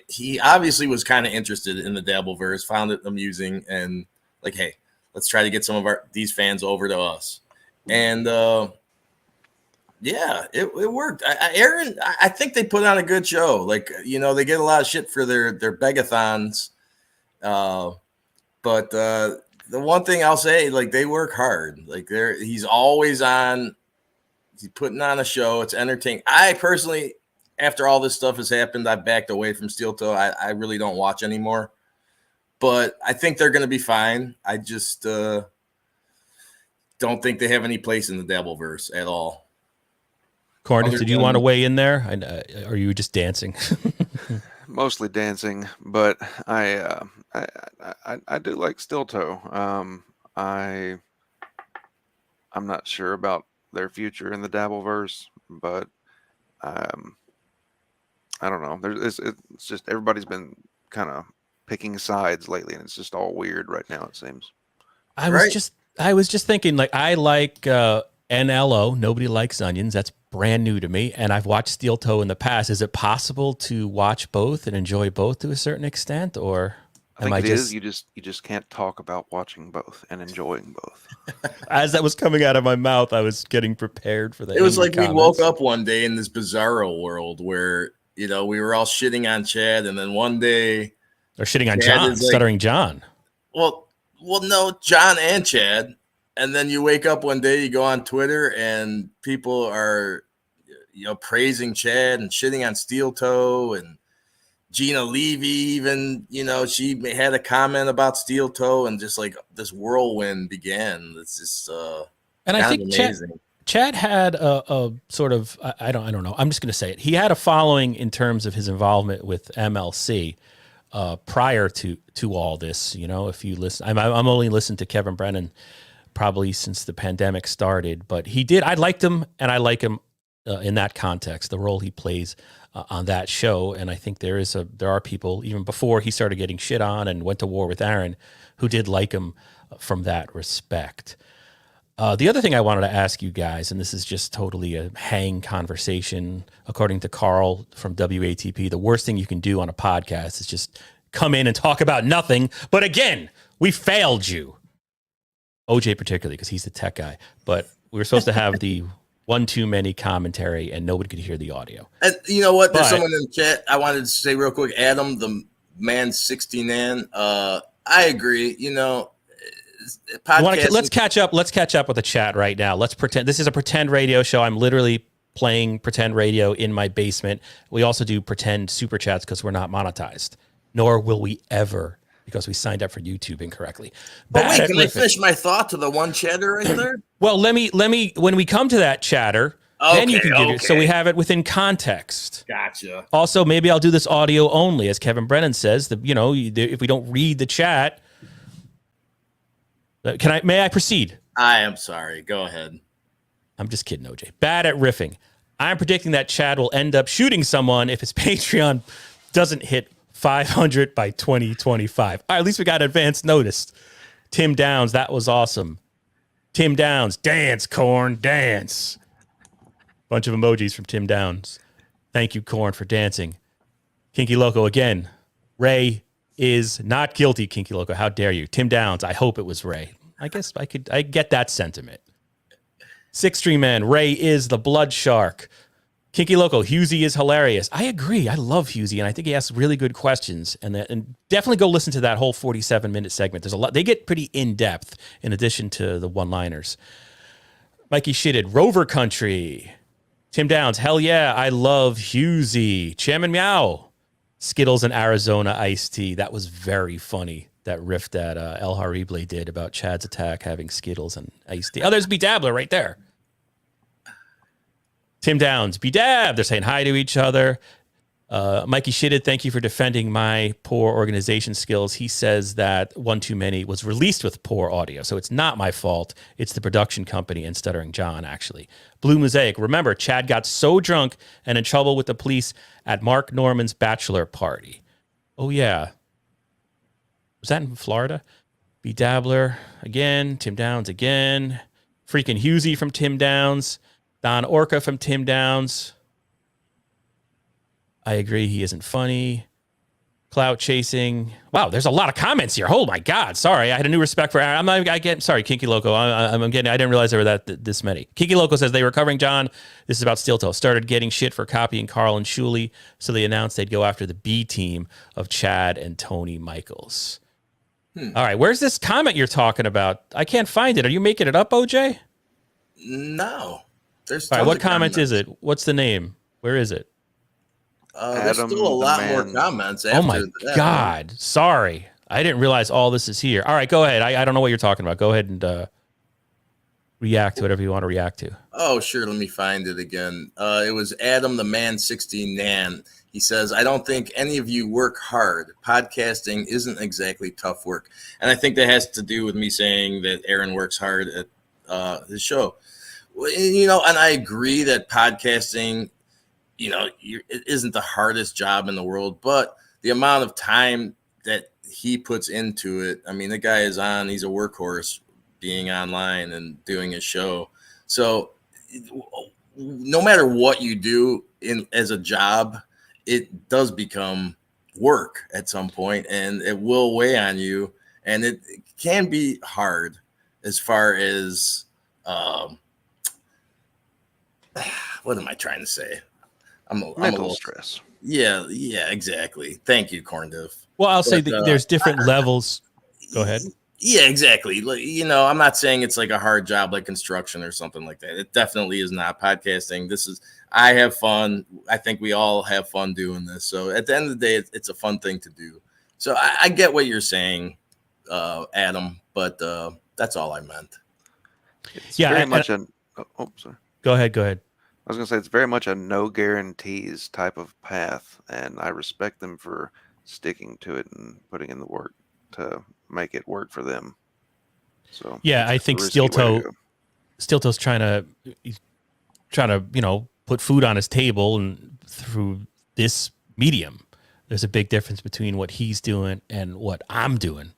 He obviously was kind of interested in the Dabbleverse, found it amusing, and like, hey, let's try to get some of these fans over to us. And yeah, it worked. Aaron, I think they put on a good show. Like, they get a lot of shit for their begathons. But the one thing I'll say, like, they work hard. Like, he's always on. He's putting on a show. It's entertaining. I personally, after all this stuff has happened, I've backed away from Steel Toe. I really don't watch anymore. But I think they're going to be fine. I just don't think they have any place in the Dabbleverse at all. Corndiff, did you want to weigh in there? Or are you just dancing? Mostly dancing, but I do like Steel Toe. I'm not sure about their future in the Dabbleverse, but I don't know. It's just everybody's been kind of picking sides lately, and it's just all weird right now. It seems. I was just thinking, like, I like NLO. Nobody likes onions. That's brand new to me, and I've watched Steel Toe in the past. Is it possible to watch both and enjoy both to a certain extent, or I think it is. You just can't talk about watching both and enjoying both. As that was coming out of my mouth, I was getting prepared for that. It was like we woke up one day in this bizarro world where we were all shitting on Chad, and then one day they're shitting on John, stuttering John. Well, no, John and Chad. And then you wake up one day, you go on Twitter, and people are, praising Chad and shitting on Steel Toe, and Gina Levy even, she had a comment about Steel Toe, and just like this whirlwind began. It's just and I think Chad had a sort of, I don't know. I'm just going to say it. He had a following in terms of his involvement with MLC prior to all this. If you listen, I'm only listened to Kevin Brennan probably since the pandemic started, but he did. I liked him, and I like him in that context, the role he plays on that show. And I think there are people even before he started getting shit on and went to war with Aaron who did like him from that respect. The other thing I wanted to ask you guys, and this is just totally a hang conversation, according to Carl from WATP, the worst thing you can do on a podcast is just come in and talk about nothing. But again, we failed you. OJ particularly, because he's the tech guy. But we were supposed to have the one too many commentary, and nobody could hear the audio. And you know what? There's someone in the chat I wanted to say real quick. Adam, the man 69. I agree. Let's catch up. Let's catch up with the chat right now. Let's pretend this is a pretend radio show. I'm literally playing pretend radio in my basement. We also do pretend super chats because we're not monetized, nor will we ever, because we signed up for YouTube incorrectly. But wait, can I finish my thought to the one chatter right there? Well, let me, when we come to that chatter, then you can give it. So we have it within context. Gotcha. Also, maybe I'll do this audio only, as Kevin Brennan says. If we don't read the chat, may I proceed? I am sorry. Go ahead. I'm just kidding, OJ. Bad at riffing. I'm predicting that Chad will end up shooting someone if his Patreon doesn't hit 500 by 2025. All right, at least we got advance notice. Tim Downs, that was awesome. Tim Downs, dance, Corn, dance. Bunch of emojis from Tim Downs. Thank you, Corn, for dancing. Kinky Loco again. Ray is not guilty, Kinky Loco. How dare you? Tim Downs, I hope it was Ray. I guess I get that sentiment. Six Stream Man, Ray is the blood shark. Kinky Loco, Husey is hilarious. I agree. I love Husey, and I think he asks really good questions. And definitely go listen to that whole 47-minute segment. There's a lot. They get pretty in-depth in addition to the one-liners. Mikey Shitted, Rover Country. Tim Downs, hell yeah, I love Husey. Chairman Meow. Skittles and Arizona iced tea. That was very funny. That riff that El Harible did about Chad's attack having Skittles and iced tea. Oh, there's B-Dabbler right there. Tim Downs, B-Dab. They're saying hi to each other. Mikey Shitted, thank you for defending my poor organization skills. He says that One Too Many was released with poor audio, so it's not my fault. It's the production company and Stuttering John, actually. Blue Mosaic, remember, Chad got so drunk and in trouble with the police at Mark Norman's bachelor party. Oh, yeah. Was that in Florida? B. Dabbler again. Tim Downs again. Freaking Husey from Tim Downs. Don Orca from Tim Downs. I agree, he isn't funny. Clout chasing. Wow, there's a lot of comments here. Oh my God, sorry, I had a new respect for Aaron. Sorry, Kinky Loco. I didn't realize there were this many. Kinky Loco says they were covering John. This is about Steel Toe. Started getting shit for copying Carl and Shuley, so they announced they'd go after the B team of Chad and Tony Michaels. All right, where's this comment you're talking about? I can't find it. Are you making it up, OJ? No. There's all right, what comment is it? What's the name? Where is it? There's still a lot more comments after Oh my that. God. Sorry. I didn't realize all this is here. All right, go ahead. I don't know what you're talking about. Go ahead and react to whatever you want to react to. Oh, sure. Let me find it again. It was Adam the Man 16 Nan. He says, I don't think any of you work hard. Podcasting isn't exactly tough work. And I think that has to do with me saying that Aaron works hard at his show. You know, and I agree that podcasting, you know, it isn't the hardest job in the world, but the amount of time that he puts into it, I mean, the guy is on, he's a workhorse being online and doing his show. So no matter what you do as a job, it does become work at some point and it will weigh on you. And it can be hard as far as, what am I trying to say? I'm a little stress. Yeah, exactly. Thank you, Corndiff. Well, I'll say that there's different levels. Go ahead. Yeah, exactly. You know, I'm not saying it's like a hard job like construction or something like that. It definitely is not. Podcasting. I have fun. I think we all have fun doing this. So at the end of the day, it's a fun thing to do. So I get what you're saying, Adam, but that's all I meant. It's very much sorry. Go ahead. I was going to say it's very much a no guarantees type of path, and I respect them for sticking to it and putting in the work to make it work for them. So yeah, I think Steel Toe's trying to put food on his table, and through this medium, there's a big difference between what he's doing and what I'm doing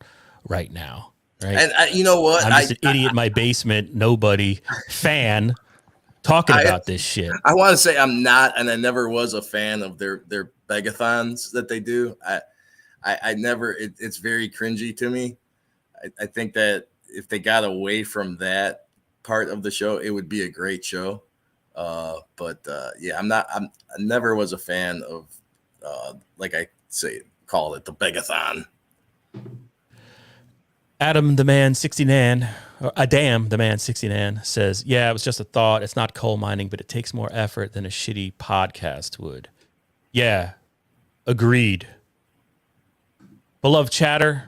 right now. Right, and you know what? I'm just an idiot in my basement, nobody fan. Talking about this shit. I want to say I'm not, and I never was a fan of their begathons that they do. I never. It's very cringy to me. I think that if they got away from that part of the show, it would be a great show. But yeah, I never was a fan of like I say, call it the begathon. Adam the Man 69, or Adam the Man 69 says, yeah, it was just a thought. It's not coal mining, but it takes more effort than a shitty podcast would. Yeah, agreed. Beloved chatter,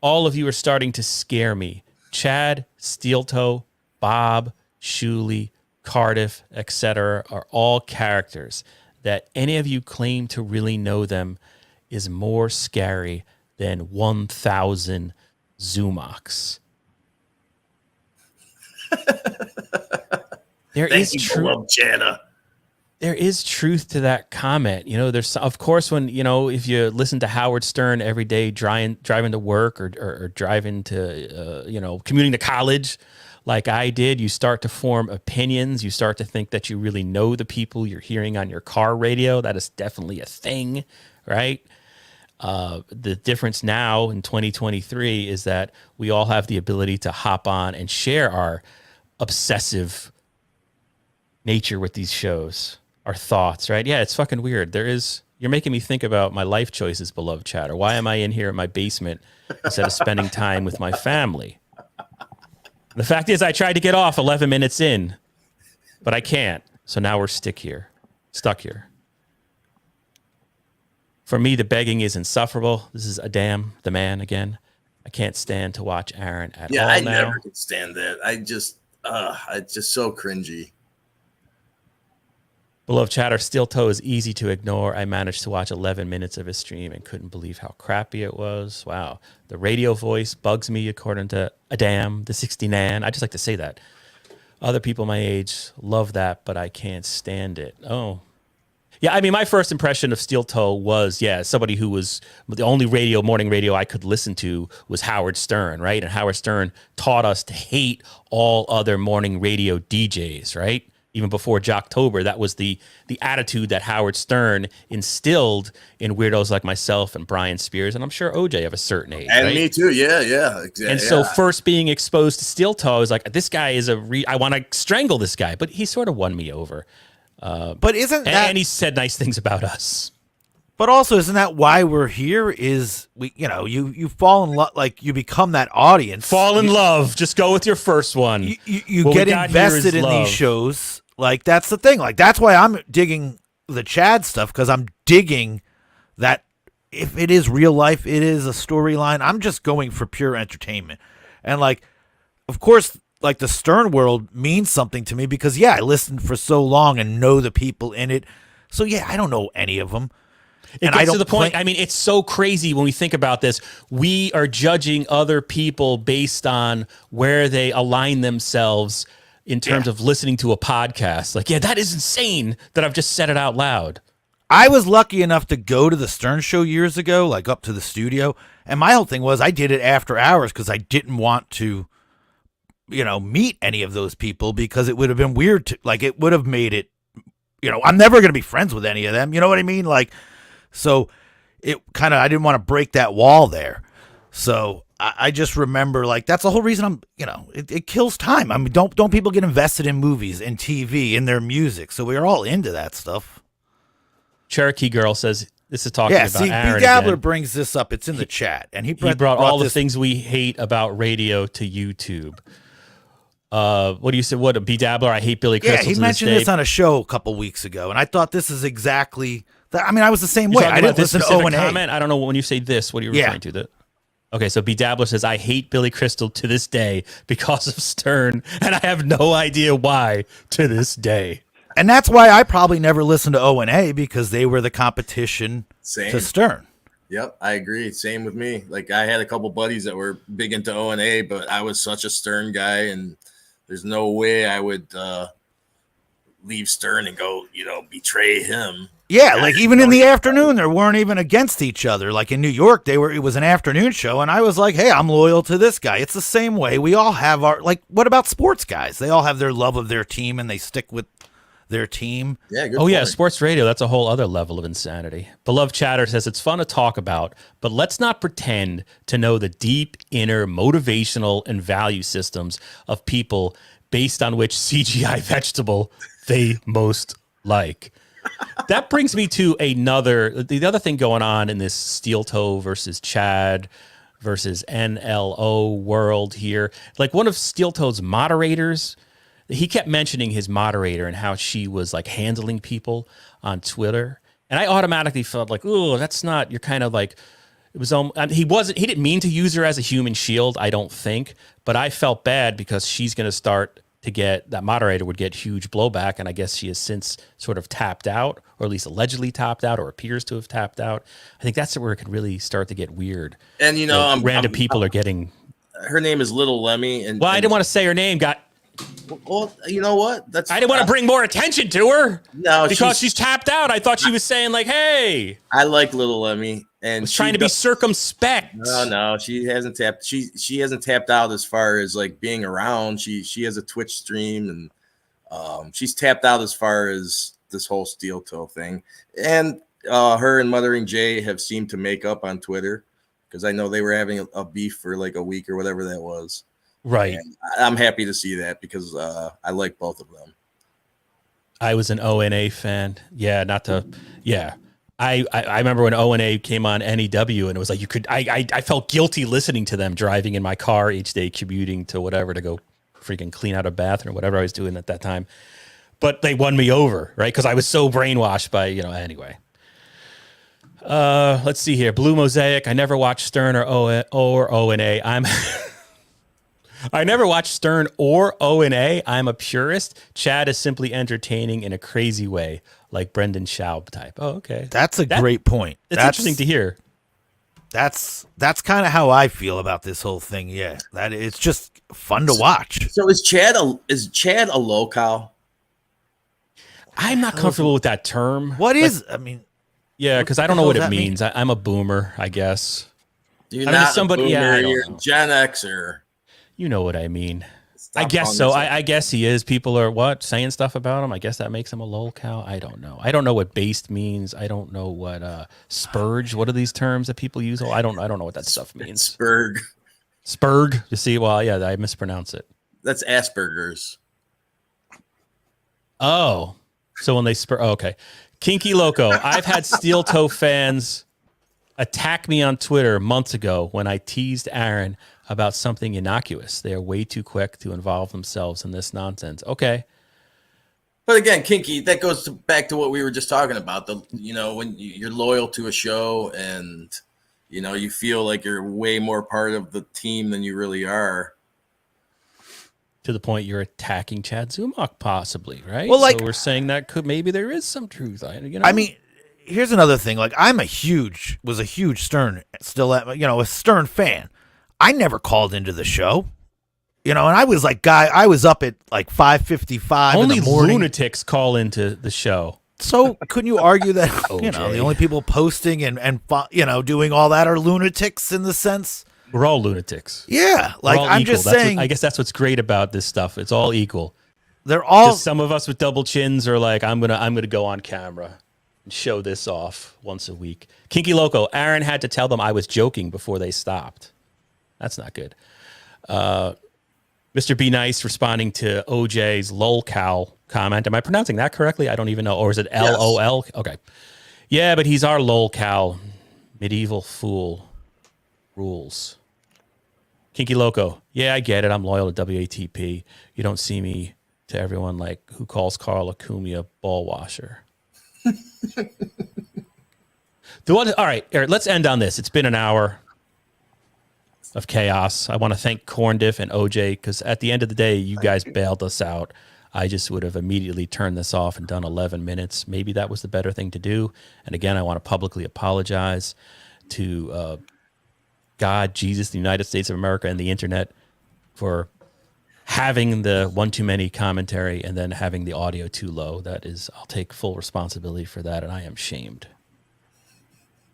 all of you are starting to scare me. Chad, Steel Toe, Bob, Shuley, Cardiff, etc. are all characters that any of you claim to really know them is more scary than 1,000 Zumocks. There is truth to that comment. You know, there's, of course, when, you know, if you listen to Howard Stern every day, driving to work or driving to, commuting to college, like I did, you start to form opinions. You start to think that you really know the people you're hearing on your car radio. That is definitely a thing, right? The difference now in 2023 is that we all have the ability to hop on and share our obsessive nature with these shows, our thoughts, right? Yeah, it's fucking weird. You're making me think about my life choices, beloved chatter. Why am I in here in my basement instead of spending time with my family? The fact is I tried to get off 11 minutes in, but I can't. So now we're stuck here. For me, the begging is insufferable. This is Adam, the man, again. I can't stand to watch Aaron at all. I never could stand that. It's just so cringy. Beloved chatter, Steel Toe is easy to ignore. I managed to watch 11 minutes of his stream and couldn't believe how crappy it was. Wow. The radio voice bugs me, according to Adam, the 69. I just like to say that. Other people my age love that, but I can't stand it. Oh. Yeah, I mean, my first impression of Steel Toe was, somebody who was the only morning radio I could listen to was Howard Stern, right? And Howard Stern taught us to hate all other morning radio DJs, right? Even before Jocktober, that was the attitude that Howard Stern instilled in weirdos like myself and Brian Spears, and I'm sure OJ of a certain age. And right? me too, yeah. And so first being exposed to Steel Toe, I was like, this guy is I want to strangle this guy, but he sort of won me over. But isn't that... And he said nice things about us. But also, isn't that why we're here? Is you fall in love, like you become that audience. Fall in love. Just go with your first one. You get invested in these shows. Like, that's the thing. Like, that's why I'm digging the Chad stuff, because I'm digging that if it is real life, it is a storyline. I'm just going for pure entertainment. And, like, of course, like, the Stern world means something to me because, I listened for so long and know the people in it. So, I don't know any of them. It gets to the point. I mean, it's so crazy when we think about this. We are judging other people based on where they align themselves in terms of listening to a podcast. Like, that is insane that I've just said it out loud. I was lucky enough to go to the Stern show years ago, like up to the studio. And my whole thing was I did it after hours because I didn't want to, meet any of those people because it would have been weird it would have made it, I'm never going to be friends with any of them. You know what I mean? Like, so it kind of, I didn't want to break that wall there. So I just remember, like, that's the whole reason I'm, it kills time. I mean, don't people get invested in movies and TV and their music? So we're all into that stuff. Cherokee Girl says, this is talking about Aaron Dabbler again. Brings this up. It's in the chat. And he brought all the things we hate about radio to YouTube. What do you say? What, B. Dabbler? I hate Billy Crystal. Yeah, he mentioned this on a show a couple weeks ago. And I thought this is exactly that. I mean, I was the same way. I didn't listen to O&A. Comment? I don't know when you say this, what are you referring to? Okay, so B. Dabbler says, I hate Billy Crystal to this day because of Stern, and I have no idea why to this day. And that's why I probably never listened to O&A, because they were the competition to Stern. Yep, I agree. Same with me. Like, I had a couple buddies that were big into O&A, but I was such a Stern guy, and there's no way I would leave Stern and go, betray him. Yeah, like even in the afternoon, they weren't even against each other. Like in New York, it was an afternoon show, and I was like, hey, I'm loyal to this guy. It's the same way. We all have what about sports guys? They all have their love of their team, and they stick with their team. Yeah, good point. Yeah, sports radio, that's a whole other level of insanity. Beloved Chatter says, it's fun to talk about, but let's not pretend to know the deep inner motivational and value systems of people based on which CGI vegetable they most like. That brings me to the other thing going on in this Steel Toe versus Chad versus NLO world here. Like, one of Steel Toe's moderators, he kept mentioning his moderator and how she was like handling people on Twitter. And I automatically felt like, oh, that's not, you're kind of like, it was, he didn't mean to use her as a human shield, I don't think, but I felt bad because she's going to start to get, that moderator would get huge blowback. And I guess she has since sort of tapped out, or at least allegedly tapped out, or appears to have tapped out. I think that's where it could really start to get weird. And, random people are getting. Her name is Little Lemmy. I didn't want to say her name. Well, you know what? I didn't want to bring more attention to her. No, because she's tapped out. I thought she was saying like, "Hey." I like Little Lemmy, and was trying to be circumspect. No, she hasn't tapped. She hasn't tapped out as far as like being around. She has a Twitch stream, and she's tapped out as far as this whole Steel Toe thing. And her and Mothering Jay have seemed to make up on Twitter, because I know they were having a beef for like a week or whatever that was. Right. And I'm happy to see that, because I like both of them. I was an O&A fan. Yeah, I remember when O&A came on NEW, and it was like I felt guilty listening to them driving in my car each day, commuting to whatever to go freaking clean out a bathroom, whatever I was doing at that time. But they won me over, right? Because I was so brainwashed by, anyway. Let's see here. Blue Mosaic. I never watched Stern or O&A. I never watched Stern or O&A. I'm a purist. Chad is simply entertaining in a crazy way, like Brendan Schaub type. Oh, okay. That's a great point. That's interesting to hear. That's kind of how I feel about this whole thing. Yeah, that it's just fun to watch. So is Chad a locale? I'm not comfortable with that term. What is? I mean, yeah, because I don't know what it means. I'm a boomer, I guess. You're not somebody. Yeah, I don't you're know. Gen Xer. You know what I mean. Stop I guess calling so. yourself- I guess he is. People are saying stuff about him. I guess that makes him a lolcow. I don't know. I don't know what based means. I don't know what spurge. What are these terms that people use? I don't know what that stuff means. Spurg. You see? Well, yeah, I mispronounce it. That's Asperger's. Oh, so when they okay. Kinky Loco. I've had steel toe fans attack me on Twitter months ago when I teased Aaron about something innocuous. They are way too quick to involve themselves in this nonsense. Okay. But again, kinky, that goes back to what we were just talking about. When you're loyal to a show and, you feel like you're way more part of the team than you really are. To the point you're attacking Chad Zumock, possibly, right? Well, so we're saying that maybe there is some truth. I mean, here's another thing. Like, was a huge Stern, a Stern fan. I never called into the show, and I was I was up at like 5:55 in the morning. Only lunatics call into the show. So couldn't you argue that, the only people posting and doing all that are lunatics in the sense? We're all lunatics. Yeah. Like, I'm equal. just saying. I guess that's what's great about this stuff. It's all equal. They're all. Just some of us with double chins are like, I'm gonna go on camera and show this off once a week. Kinky Loco. Aaron had to tell them I was joking before they stopped. That's not good. Mr. Be Nice responding to OJ's lolcow comment. Am I pronouncing that correctly? I don't even know. Or is it LOL? Yes. Okay. Yeah, but he's our lolcow. Medieval fool. Rules. Kinky Loco. Yeah, I get it. I'm loyal to WATP. You don't see me to everyone like who calls Carl Acumia ball washer. All right, Eric, let's end on this. It's been an hour of chaos. I want to thank Corndiff and OJ because at the end of the day, you guys bailed us out. I just would have immediately turned this off and done 11 minutes. Maybe that was the better thing to do. And again, I want to publicly apologize to God, Jesus, the United States of America, and the internet for having the one too many commentary and then having the audio too low. I'll take full responsibility for that, and I am shamed.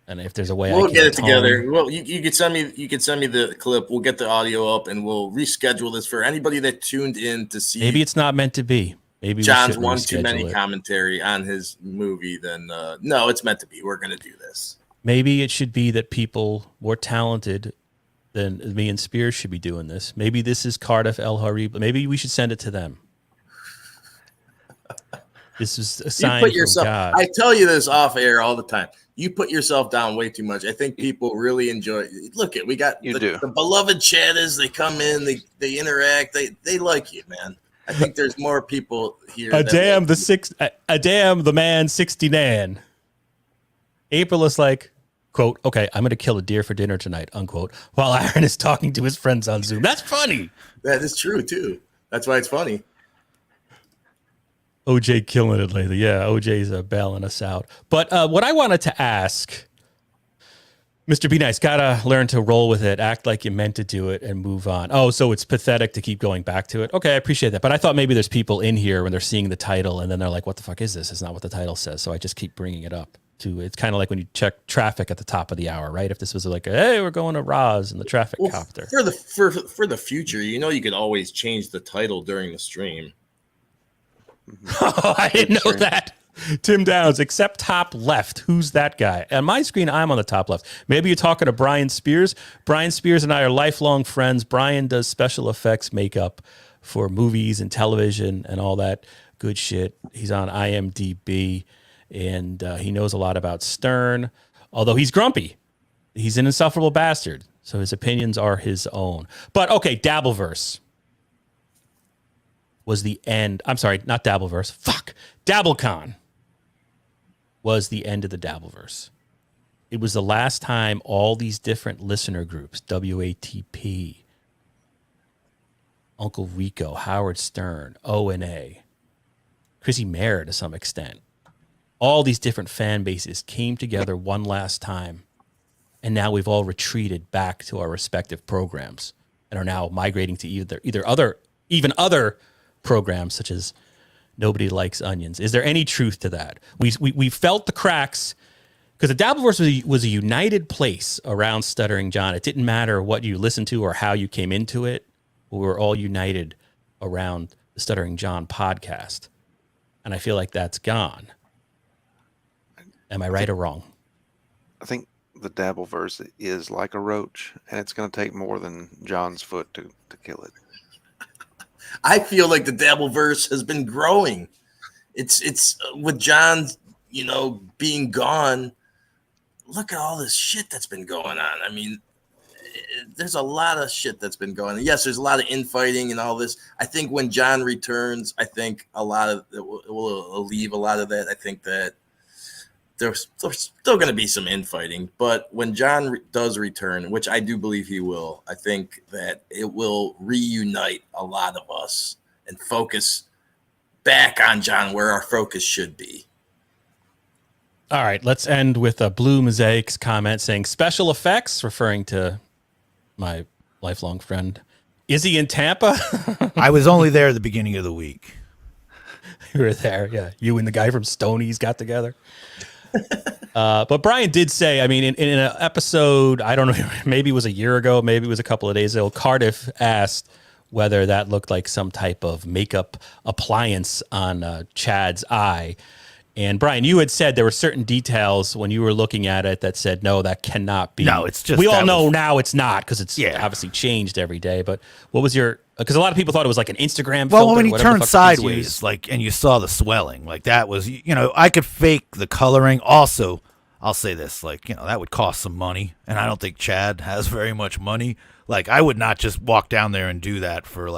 And if there's a way we'll I can get it atone, together. Well, you could send me the clip. We'll get the audio up and we'll reschedule this for anybody that tuned in to see. Maybe it's not meant to be. Maybe John's we one should too many reschedule it. commentary on his movie. Then no, it's meant to be. We're going to do this. Maybe it should be that people more talented than me and Spears should be doing this. Maybe this is Cardiff El Harib. Maybe we should send it to them. This is a sign from God. I tell you this off air all the time. You put yourself down way too much. I think people really enjoy. Look, we got the beloved chatters. They come in, they interact. They like you, man. I think there's more people here. The man 69. April is like, quote, okay, I'm going to kill a deer for dinner tonight, unquote, while Aaron is talking to his friends on Zoom. That's funny. That is true, too. That's why it's funny. OJ killing it lately. Yeah, OJ's bailing us out. But what I wanted to ask, Mr. Be Nice, gotta learn to roll with it, act like you meant to do it, and move on. Oh, so it's pathetic to keep going back to it. Okay, I appreciate that. But I thought maybe there's people in here when they're seeing the title, and then they're like, what the fuck is this? It's not what the title says. So I just keep bringing it up. It's kind of like when you check traffic at the top of the hour, right? If this was like, hey, we're going to Roz and the traffic copter. For the future, you could always change the title during the stream. Oh, I didn't know that. Tim Downs, except top left. Who's that guy? On my screen, I'm on the top left. Maybe you're talking to Brian Spears. Brian Spears and I are lifelong friends. Brian does special effects makeup for movies and television and all that good shit. He's on IMDb. And he knows a lot about Stern, although he's grumpy. He's an insufferable bastard, so his opinions are his own. But, okay, Dabbleverse was the end. I'm sorry, not Dabbleverse. Fuck. DabbleCon was the end of the Dabbleverse. It was the last time all these different listener groups, WATP, Uncle Rico, Howard Stern, O&A, Chrissy Mayer to some extent. All these different fan bases came together one last time, and now we've all retreated back to our respective programs and are now migrating to either other programs such as Nobody Likes Onions. Is there any truth to that? We felt the cracks because the Dabbleverse was a united place around Stuttering John. It didn't matter what you listened to or how you came into it. We were all united around the Stuttering John podcast. And I feel like that's gone. Am I right or wrong? I think the Dabbleverse is like a roach, and it's going to take more than John's foot to kill it. I feel like the Dabbleverse has been growing. It's with John, being gone. Look at all this shit that's been going on. I mean, there's a lot of shit that's been going on. Yes, there's a lot of infighting and all this. I think when John returns, I think a lot of it will leave a lot of that. I think that there's still going to be some infighting, but when John does return, which I do believe he will, I think that it will reunite a lot of us and focus back on John where our focus should be. All right, let's end with a Blue Mosaic's comment saying special effects, referring to my lifelong friend. Is he in Tampa? I was only there at the beginning of the week. You were there, yeah. You and the guy from Stoney's got together. But Brian did say, I mean, in an episode, I don't know, maybe it was a year ago, maybe it was a couple of days ago, Corndiff asked whether that looked like some type of makeup appliance on Chad's eye. And Brian, you had said there were certain details when you were looking at it that said, no, that cannot be. No, it's just, we all know now it's not because it's obviously changed every day. But what was your, because a lot of people thought it was like an Instagram filter. Well, when he turned sideways, and you saw the swelling, that was, I could fake the coloring. Also, I'll say this, that would cost some money. And I don't think Chad has very much money. I would not just walk down there and do that for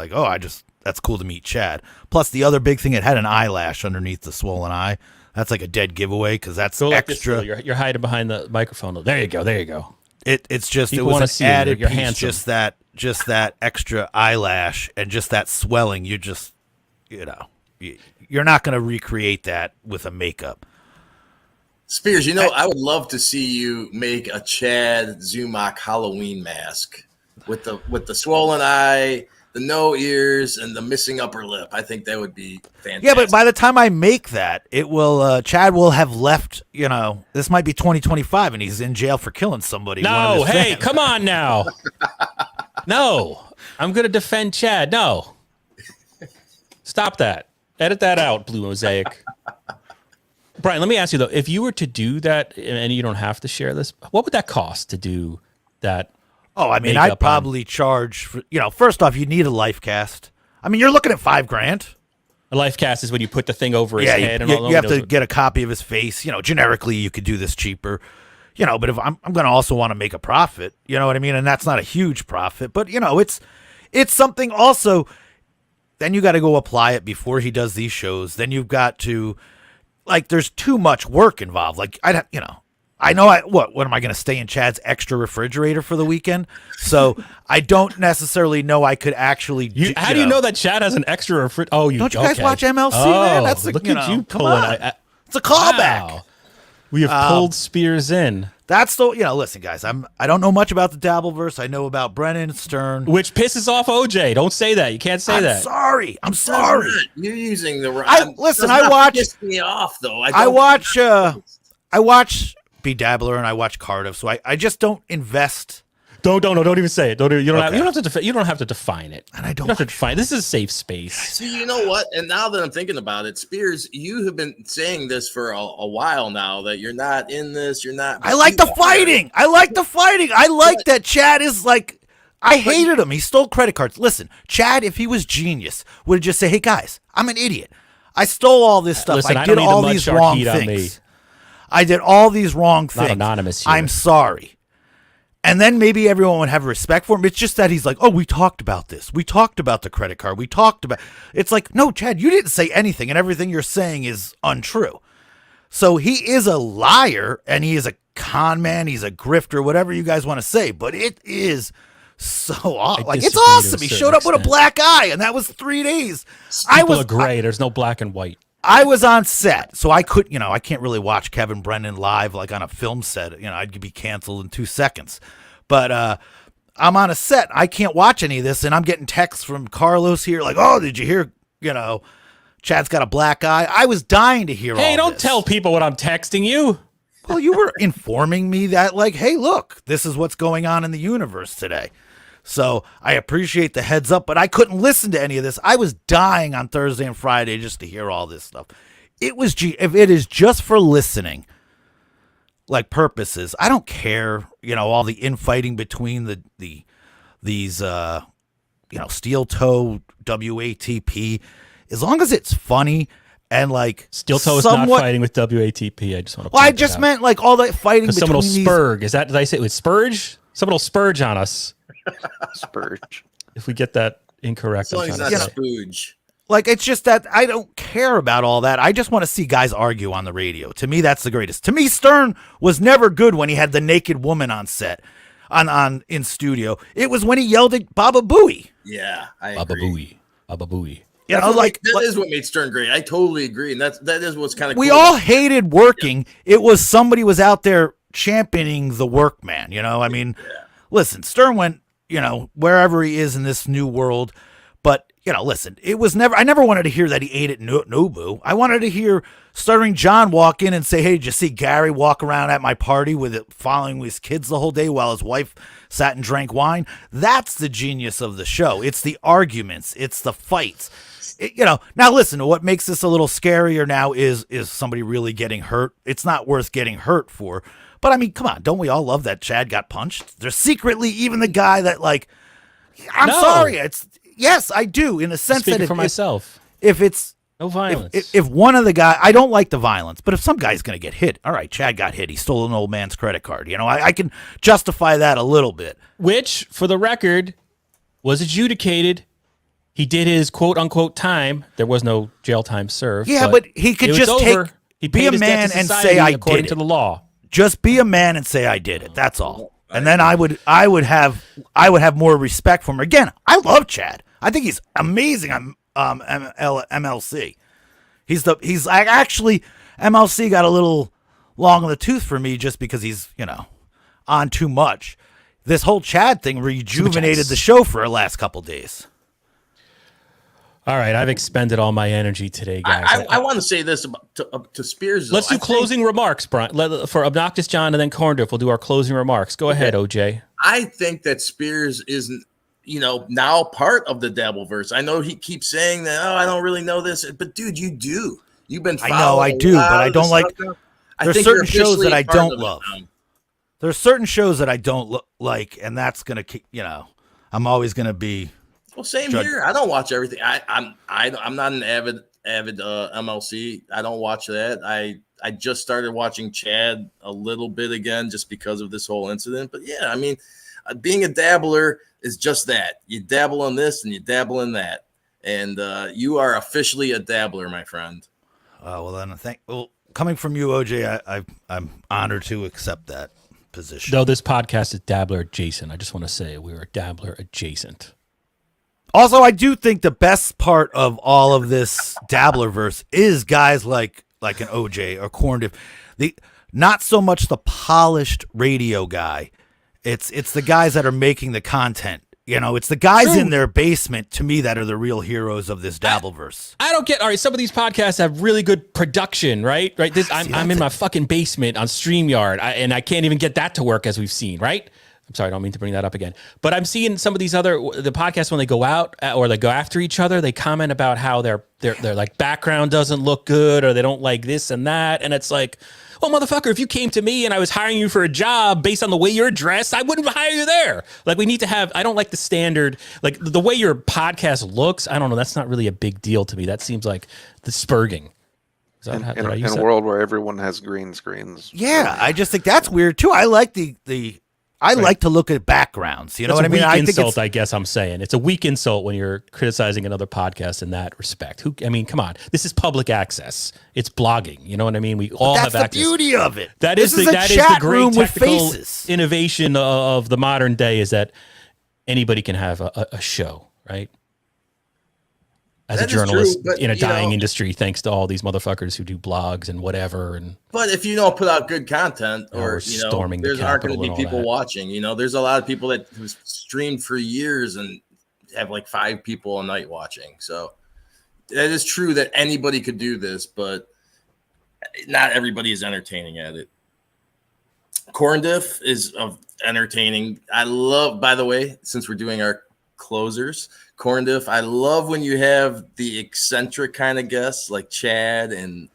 that's cool to meet Chad. Plus, the other big thing, it had an eyelash underneath the swollen eye. That's like a dead giveaway because that's extra. You're hiding behind the microphone. There you go. It's just people, it was an added piece, just that extra eyelash and just that swelling. You just you're not going to recreate that with a makeup. Spears, I would love to see you make a Chad Zumock Halloween mask with the swollen eye, the no ears, and the missing upper lip. I think that would be fantastic. Yeah, but by the time I make that, it will Chad will have left, this might be 2025 and he's in jail for killing somebody. No, hey, come on now. No, I'm going to defend Chad. No. Stop that. Edit that out, Blue Mosaic. Brian, let me ask you, though, if you were to do that, and you don't have to share this, what would that cost to do that? Oh, I mean, I'd probably charge for, first off, you need a life cast. I mean, you're looking at $5,000. A life cast is when you put the thing over his head. And you have to get a copy of his face. Generically, you could do this cheaper. But if I'm going to also want to make a profit, you know what I mean? And that's not a huge profit. But, it's something also. Then you got to go apply it before he does these shows. Then you've got to, there's too much work involved. I know what am I going to stay in Chad's extra refrigerator for the weekend? So I don't necessarily know I could actually. How do you know that Chad has an extra refrigerator? Oh, don't you guys watch MLC, man? That's look at you pulling. It's a callback. Wow. We have pulled Spears in. That's the listen, guys. I don't know much about the Dabbleverse. I know about Brennan Stern, which pisses off OJ. Don't say that. You can't say that. I'm sorry. You're using the right. I watch. Piss me off though. I watch Be Dabbler and I watch Corndiff, so I just don't invest. Don't even say it. You don't have to define it. And I don't have to define. This is a safe space. See, you know what? And now that I'm thinking about it, Spears, you have been saying this for a while now that you're not in this. You're not. I like the fighting. I like that Chad is I hated him. He stole credit cards. Listen, Chad, if he was genius, would just say, "Hey guys, I'm an idiot. I stole all this stuff. Listen, I did all these wrong things. I did all these wrong things. Not anonymous here. I'm sorry." And then maybe everyone would have respect for him. It's just that he's like, "Oh, we talked about this. We talked about the credit card. We talked about." It's like, no, Chad, you didn't say anything, and everything you're saying is untrue. So he is a liar, and he is a con man. He's a grifter, whatever you guys want to say. But it is so like disagree it's to a awesome. He certain showed up with a extent. black eye, and that was 3 days. People are gray. There's no black and white. I was on set, so I couldn't, I can't really watch Kevin Brennan live like on a film set. I'd be canceled in 2 seconds. But I'm on a set. I can't watch any of this, and I'm getting texts from Carlos here like, oh, did you hear, Chad's got a black eye? I was dying to hear all Hey, don't this. tell people what I'm texting you. Well, you were informing me that, like, hey, look, this is what's going on in the universe today. So I appreciate the heads up, but I couldn't listen to any of this. I was dying on Thursday and Friday just to hear all this stuff. If it is just for listening, like purposes, I don't care. All the infighting between these steel toe WATP, as long as it's funny and like Steel toe is not fighting with WATP. I just want to. Well, I just meant like all that fighting between someone will these. spurge. Did I say it was spurge? Someone will spurge on us. Spurge. If we get that incorrect, As long as that's spooge. Like, it's just that I don't care about all that. I just want to see guys argue on the radio. To me, that's the greatest. To me, Stern was never good when he had the naked woman on set, in studio. It was when he yelled at Baba Booey. Yeah, I Baba agree. Booey. Baba Booey. That is what made Stern great. I totally agree, and that is what's kind of. We cool. all hated working. It was somebody was out there championing the workman. Listen, Stern went, wherever he is in this new world. But, listen, it was never, I never wanted to hear that he ate at Nobu. I wanted to hear Stuttering John walk in and say, hey, did you see Gary walk around at my party with it following his kids the whole day while his wife sat and drank wine? That's the genius of the show. It's the arguments. It's the fights. Now listen, what makes this a little scarier now is somebody really getting hurt. It's not worth getting hurt for. But I mean, come on, don't we all love that Chad got punched? There's secretly even the guy that I'm sorry. Yes, I do. In a sense Speaking for myself. If it's no violence, if one of the guys, I don't like the violence, but if some guy's going to get hit, all right, Chad got hit. He stole an old man's credit card. I can justify that a little bit. Which, for the record, was adjudicated. He did his quote unquote time. There was no jail time served. Yeah, but he could just be a man and say I did according to the law. Just be a man and say I did it. That's all. And then I would have more respect for him. Again, I love Chad. I think he's amazing on MLC. He's actually MLC got a little long in the tooth for me just because he's on too much. This whole Chad thing rejuvenated the show for the last couple days. All right, I've expended all my energy today, guys. I want to say this to Spears. Let's do closing remarks, Brian. For Obnoxious John and then Corndiff, we'll do our closing remarks. Go ahead, OJ. I think that Spears isn't, now part of the Dabbleverse. I know he keeps saying that, I don't really know this, but dude, you do. You've been following. I know I do, but I don't like. There's certain shows that I don't love. There's certain shows that I don't like, and that's gonna keep. I'm always gonna be. Well, same here. I don't watch everything. I'm not an avid MLC. I don't watch that. I just started watching Chad a little bit again just because of this whole incident. But yeah, I mean, being a dabbler is just that. You dabble in this and you dabble in that, and you are officially a dabbler, my friend. Well, then coming from you, OJ, I'm honored to accept that position. Though this podcast is dabbler adjacent, I just want to say we're dabbler adjacent. Also, I do think the best part of all of this Dabbleverse is guys like an OJ or Corndiff. Not so much the polished radio guy. It's the guys that are making the content. It's the guys in their basement, to me, that are the real heroes of this Dabbleverse. I don't get. All right, some of these podcasts have really good production, right? I'm in my fucking basement on StreamYard, and I can't even get that to work, as we've seen, right? I'm sorry, I don't mean to bring that up again. But I'm seeing some of these the podcasts when they go out or they go after each other, they comment about how their like background doesn't look good or they don't like this and that. And it's like, well, motherfucker, if you came to me and I was hiring you for a job based on the way you're dressed, I wouldn't hire you there. Like, we need to have, I don't like the standard, like the way your podcast looks. I don't know. That's not really a big deal to me. That seems like the spurging. In a world where everyone has green screens. Yeah, I just think that's weird too. I like I like to look at backgrounds. You know what I mean? I think insult, I guess I'm saying. It's a weak insult when you're criticizing another podcast in that respect. Come on. This is public access. It's blogging. You know what I mean? We all have access. That's the beauty of it. That is the great technical innovation of the modern day, is that anybody can have a show, right? As That a is journalist true, but, in a you know, dying industry, thanks to all these motherfuckers who do blogs and whatever. And But if you don't put out good content, we're or storming the there's aren't going Capitol to be and all people that. watching. You know, there's a lot of people that have streamed for years and have like 5 people a night watching. So that is true that anybody could do this, but not everybody is entertaining at it. Corndiff is entertaining. I love, by the way, since we're doing our closers, Corndiff, I love when you have the eccentric kind of guests like Chad and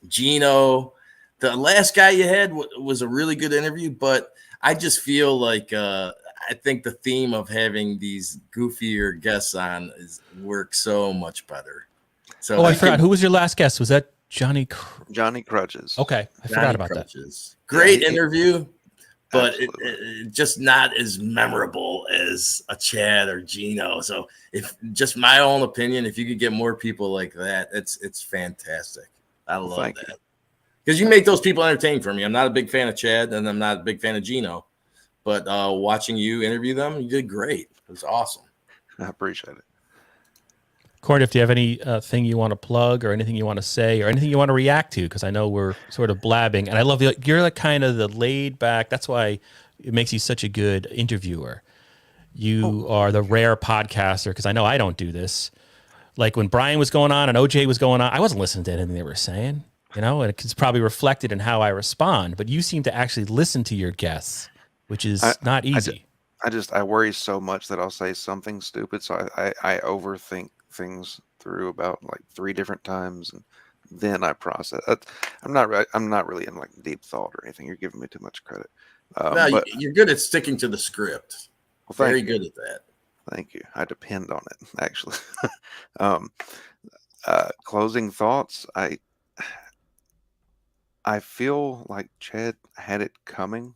Gino. The last guy you had was a really good interview, but I just feel like I think the theme of having these goofier guests on works so much better. So I forgot. Who was your last guest? Was that Johnny Crutches? Okay, I forgot about that. Great interview, but it just not as memorable as a Chad or Gino. So if just my own opinion, if you could get more people like that, it's fantastic. I love that. Because you make those people entertaining for me. I'm not a big fan of Chad and I'm not a big fan of Gino, but watching you interview them, you did great. It was awesome. I appreciate it. Corndiff, do you have any thing you want to plug or anything you want to say or anything you want to react to? Because I know we're sort of blabbing, and I love you're like kind of the laid back. That's why it makes you such a good interviewer. You are the rare podcaster, because I know I don't do this. Like when Brian was going on and OJ was going on, I wasn't listening to anything they were saying, and it's probably reflected in how I respond. But you seem to actually listen to your guests, which is not easy. I worry so much that I'll say something stupid, so I overthink things through about like 3 different times, and then I process. I'm not really in like deep thought or anything. You're giving me too much credit. No, you're good at sticking to the script. Well, very good at that. Thank you. I depend on it, actually. Closing thoughts. I feel like Chad had it coming,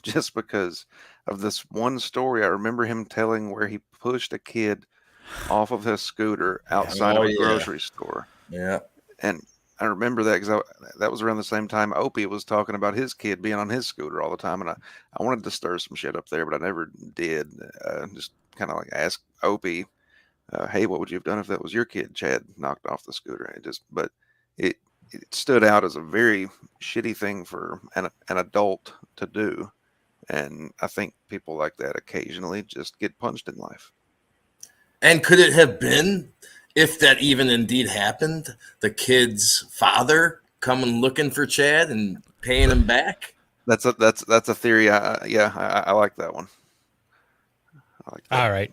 just because of this one story. I remember him telling where he pushed a kid off of his scooter outside of a grocery store. Yeah. And I remember that because that was around the same time Opie was talking about his kid being on his scooter all the time. And I wanted to stir some shit up there, but I never did. Just kind of like ask Opie, hey, what would you have done if that was your kid Chad knocked off the scooter? It stood out as a very shitty thing for an adult to do. And I think people like that occasionally just get punched in life. And could it have been, if that even indeed happened, the kid's father coming looking for Chad and paying him back? That's a theory. I like that one. All right.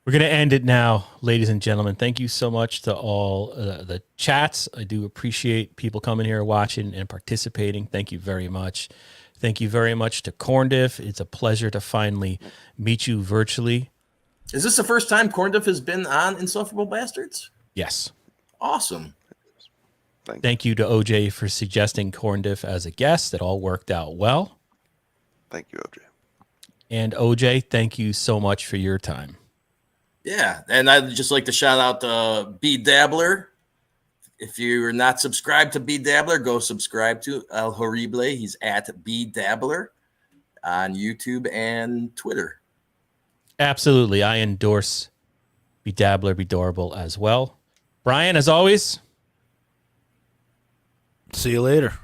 We're going to end it now, ladies and gentlemen. Thank you so much to all the chats. I do appreciate people coming here, watching, and participating. Thank you very much. Thank you very much to Corndiff. It's a pleasure to finally meet you virtually. Is this the first time Corndiff has been on Insufferable Bastards? Yes. Awesome. Thank you to OJ for suggesting Corndiff as a guest. It all worked out well. Thank you, OJ. And OJ, thank you so much for your time. Yeah, and I'd just like to shout out B Dabbler. If you're not subscribed to B Dabbler, go subscribe to El Horrible. He's at B Dabbler on YouTube and Twitter. Absolutely. I endorse Be Dabbler, Be Dorable as well. Brian, as always. See you later.